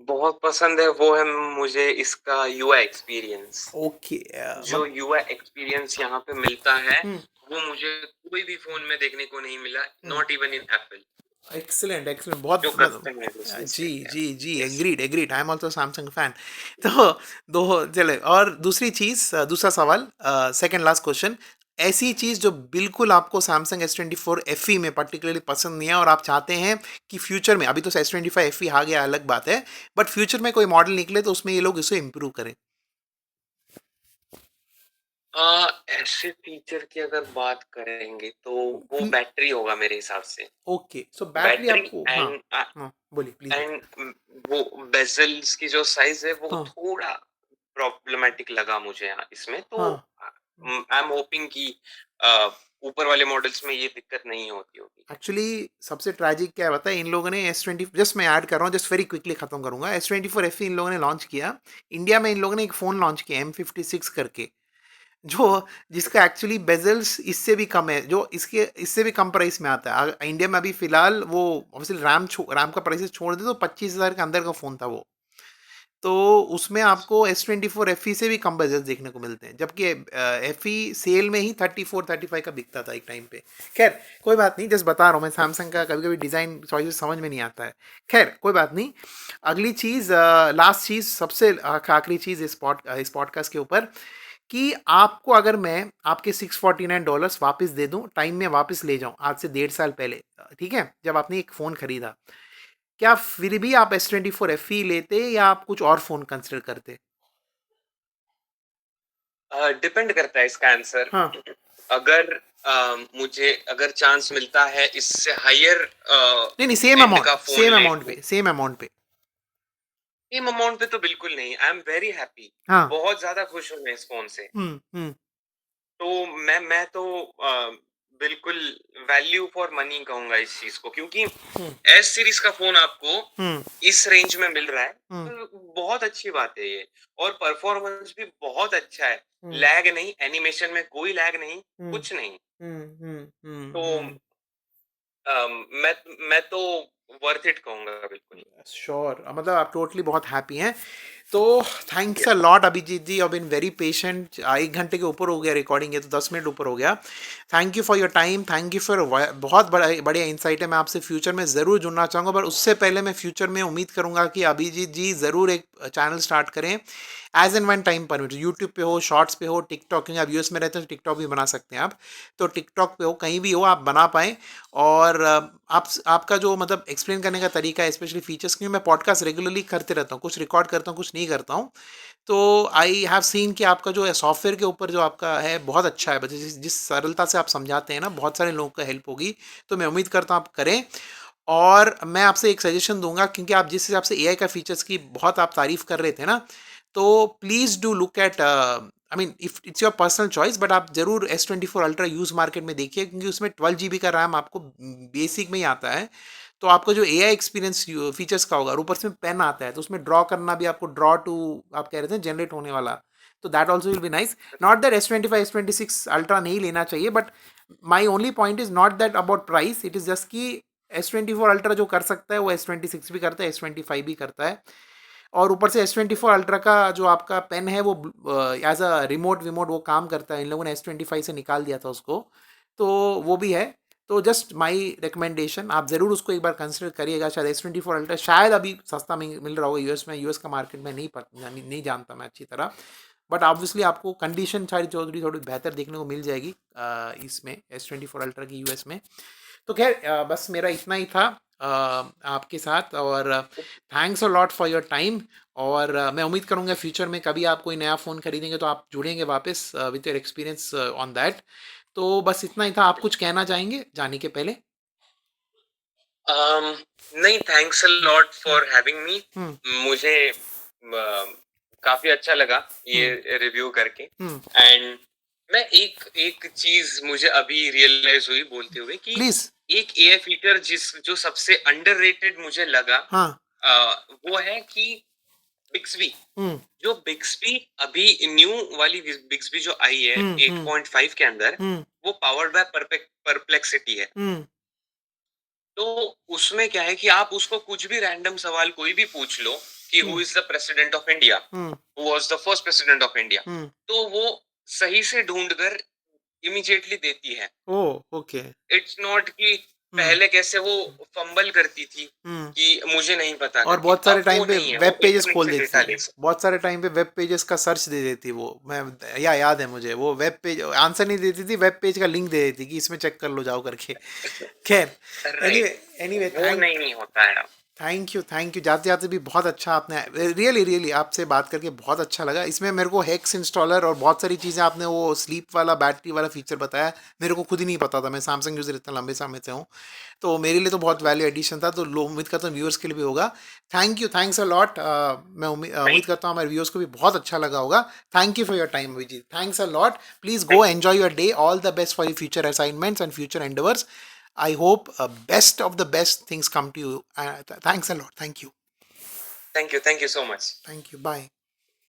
बहुत पसंद है वो है मुझे इसका यूआई एक्सपीरियंस। ओके, जो यूआई एक्सपीरियंस यहाँ पे मिलता है, हम्म वो मुझे कोई भी फ़ोन में देखने को नहीं मिला, hmm, not even in Apple, excellent excellent, बहुत जो मतलब। कस्टमाइज़ यूज़ जी करते हैं। जी जी, yes. Agreed agreed, I am also Samsung fan. तो दो चले, और दूसरी चीज़, दूसरा सवाल, सेकंड लास्ट क्वेश्चन। ऐसी चीज़ जो बिल्कुल आपको सैमसंग S24 FE में पर्टिकुलरली पसंद नहीं है और आप चाहते हैं कि फ्यूचर में, अभी तो S25 FE आ गया अलग बात है, बट फ्यूचर में कोई मॉडल निकले तो उसमें ये लोग इसे इम्प्रूव करें। ऐसे फीचर की अगर बात करेंगे तो वो बैटरी होगा मेरे हिसाब से। ओके, सो बैटरी बैटरी आपको, हाँ एंड हाँ, बोलिए प्लीज बोलिए। एंड वो बेजल्स की जो साइज है वो हाँ थोड़ा प्रॉब्लमेटिक लगा मुझे यहाँ इसमें, तो हाँ, आई एम होपिंग कि अ, ऊपर वाले मॉडल्स में ये दिक्कत नहीं होती होगी। एक्चुअली सबसे ट्रैजिक क्या है पता है, इन लोगों ने S20, जस्ट मैं ऐड कर रहा हूँ, जस्ट वेरी क्विकली खत्म करूंगा। S24 FE इन लोगों ने लॉन्च किया इंडिया में। इन लोगों ने एक फ़ोन लॉन्च किया M56 करके, जो जिसका एक्चुअली बेजल्स इससे भी कम है, जो इसके इससे भी कम प्राइस में आता है। इंडिया में अभी फिलहाल वो ऑब्वियसली रैम का प्राइस छोड़ दे तो 25,000 के अंदर का फ़ोन था वो। तो उसमें आपको S24 FE से भी कम बजट देखने को मिलते हैं, जबकि FE सेल में ही 34-35 का बिकता था एक टाइम पे। खैर कोई बात नहीं, जस्ट बता रहा हूँ मैं, सैमसंग का कभी कभी डिज़ाइन चॉइसेस समझ में नहीं आता है। खैर कोई बात नहीं। अगली चीज़, लास्ट चीज़, सबसे आखिरी चीज़ इस पॉडकास्ट के ऊपर, कि आपको अगर मैं आपके $649 वापस दे दूं, टाइम में वापस ले जाऊं आज से 1.5 साल पहले, ठीक है, जब आपने एक फ़ोन खरीदा, क्या फिर भी आप S24 FE लेते या आप कुछ और फ़ोन कंसिडर करते? डिपेंड करता है इसका आंसर। हाँ, अगर मुझे अगर चांस मिलता है इससे हायर नहीं नहीं, एंड का फोन लेने, सेम अमाउंट पे। सेम अमाउंट पे तो बिल्कुल नहीं। आई एम वेरी हैप्पी, हाँ, बहुत ज्यादा खुश हूँ मैं इस फोन से। हम्म, तो मैं तो बिल्कुल वैल्यू फॉर मनी कहूंगा इस चीज को, क्योंकि हम्म एस सीरीज का फोन आपको हम्म इस रेंज में मिल रहा है, हम्म तो बहुत अच्छी बात है ये। और परफॉर्मेंस भी बहुत अच्छा है, हम्म लैग नहीं, एनिमेशन में कोई लैग नहीं, हम्म कुछ नहीं। तो हम्म, मैं मैं तो वर्थ इट कहूंगा बिल्कुल। श्योर, मतलब आप टोटली बहुत हैप्पी हैं। तो thanks a yes. Lot Abhijit ji, और बिन वेरी पेशेंट। 1 घंटे के ऊपर हो गया रिकॉर्डिंग, है तो 10 मिनट ऊपर हो गया। Thank you for your time, thank you for, बहुत बड़ा बढ़िया इंसाइट है। मैं आपसे फ्यूचर में ज़रूर जुड़ना चाहूँगा, पर उससे पहले मैं फ्यूचर में उम्मीद करूँगा कि अभिजीत जी ज़रूर एक चैनल स्टार्ट करें, as and when time permit, YouTube पे हो, शॉर्ट्स पे हो, टिकटॉक, क्योंकि आप यूएस में रहते हैं तो टिकटॉक भी बना सकते हैं आप। तो टिकटॉक पे हो, कहीं भी हो, आप बना पाएँ। और आपका जो मतलब एक्सप्लेन करने का तरीका है, स्पेशली फीचर्स, क्योंकि मैं पॉडकास्ट रेगुलरली करते रहता हूँ, कुछ रिकॉर्ड करता हूँ, कुछ नहीं करता हूँ। तो आई हैव सीन कि आपका जो है सॉफ्टवेयर के ऊपर जो आपका है बहुत अच्छा है, जिस सरलता से आप समझाते हैं ना, बहुत सारे लोगों को हेल्प होगी। तो मैं उम्मीद करता हूँ आप करें। और मैं आपसे एक सजेशन दूंगा, क्योंकि आप जिस हिसाब से एआई का फीचर्स की बहुत आप तारीफ कर रहे थे ना, तो please do look at, I mean if it's your personal choice, but आप जरूर S24 Ultra यूज़ मार्केट में देखिए, क्योंकि उसमें 12 GB का रैम आपको बेसिक में ही आता है। तो आपको जो एआई एक्सपीरियंस फीचर्स का होगा, और ऊपर से पेन आता है, तो उसमें ड्रॉ करना भी, आपको ड्रॉ टू, आप कह रहे थे जनरेट होने वाला, तो that also will be nice. Not that S25 S26 Ultra नहीं लेना चाहिए, but my only point is not that about price, it is just कि S24 अल्ट्रा जो कर सकता है वो S26 भी करता है, S25 भी करता है। और ऊपर से S24 अल्ट्रा का जो आपका पेन है वो एज अ रिमोट विमोट वो काम करता है। इन लोगों ने S25 से निकाल दिया था उसको, तो वो भी है। तो जस्ट माई रिकमेंडेशन, आप ज़रूर उसको एक बार कंसिडर करिएगा। शायद S24 अल्ट्रा शायद अभी सस्ता मिल रहा होगा यूएस में, यूएस का मार्केट में नहीं जानता मैं अच्छी तरह, बट ऑब्वियसली आपको कंडीशन शायद थोड़ी थोड़ी बेहतर देखने को मिल जाएगी इसमें S24 अल्ट्रा की यूएस में। तो खैर बस मेरा इतना ही था आपके साथ, और thanks a lot for your time. और मैं उम्मीद करूँगा फ्यूचर में कभी आप कोई नया फ़ोन खरीदेंगे तो आप जुड़ेंगे वापस with your experience on that. तो बस इतना ही था। आप कुछ कहना चाहेंगे जाने के पहले? नहीं, thanks a lot for having me. Hmm मुझे काफी अच्छा लगा हम्म ये रिव्यू करके। हम्म एंड मैं एक एक चीज मुझे अभी रियलाइज हुई बोलते हुए कि प्लीज़। एक एआई फीचर जो सबसे अंडररेटेड मुझे लगा, हाँ। वो है कि बिक्सबी। हम्म जो बिक्सबी अभी न्यू वाली बिक्सबी जो आई है हम्म 8.5 के अंदर, हम्म वो पावर्ड बाय परप्लेक्सिटी है। हम्म तो उसमें क्या है कि आप उसको कुछ भी रैंडम सवाल कोई भी पूछ लो कि who hmm is the president of India, hmm who was the first president of India, hmm तो वो सही से ढूंढकर इमीडिएटली देती है। Oh okay. इट्स नॉट कि हम्म पहले कैसे वो फंबल करती थी हम्म कि मुझे नहीं पता और करके, बहुत सारे अब वो टाइम पे नहीं है, वेब वो एक पेजेस क्लिक खोल से देती डेटा थी, ले बहुत सारे टाइम पे वेब पेजेस का सर्च दे देती वो। मैं याद है मुझे, वो वेब पेज आंसर नहीं देती थी, वेब पेज का लिंक दे देती कि इसमें चेक कर लो जाओ करके। सकती। खैर, राइट, एनीवे एनीवे वो नहीं होता है। Thank you. जाते जाते भी बहुत अच्छा आपने, रियली रियली आपसे बात करके बहुत अच्छा लगा। इसमें मेरे को हेक्स इंस्टॉलर और बहुत सारी चीज़ें, आपने वो स्लीप वाला बैटरी वाला फीचर बताया, मेरे को खुद ही नहीं पता था। मैं सैमसंग यूज़र इतना लंबे समय से हूँ, तो मेरे लिए तो बहुत वैल्यू एडिशन था। तो उम्मीद करता हूँ व्यूअर्स के लिए भी होगा। Thanks a lot. मैं उम्मीद नहीं, करता हूँ हमारे व्यूअर्स को भी बहुत अच्छा लगा होगा। Thank you for your time Abhijit, thanks a lot. Please go thank you, enjoy your day, all the best for your future assignments and future endeavours. I hope best of the best things come to you. Thanks a lot. Thank you. Thank you, thank you so much. Thank you. Bye.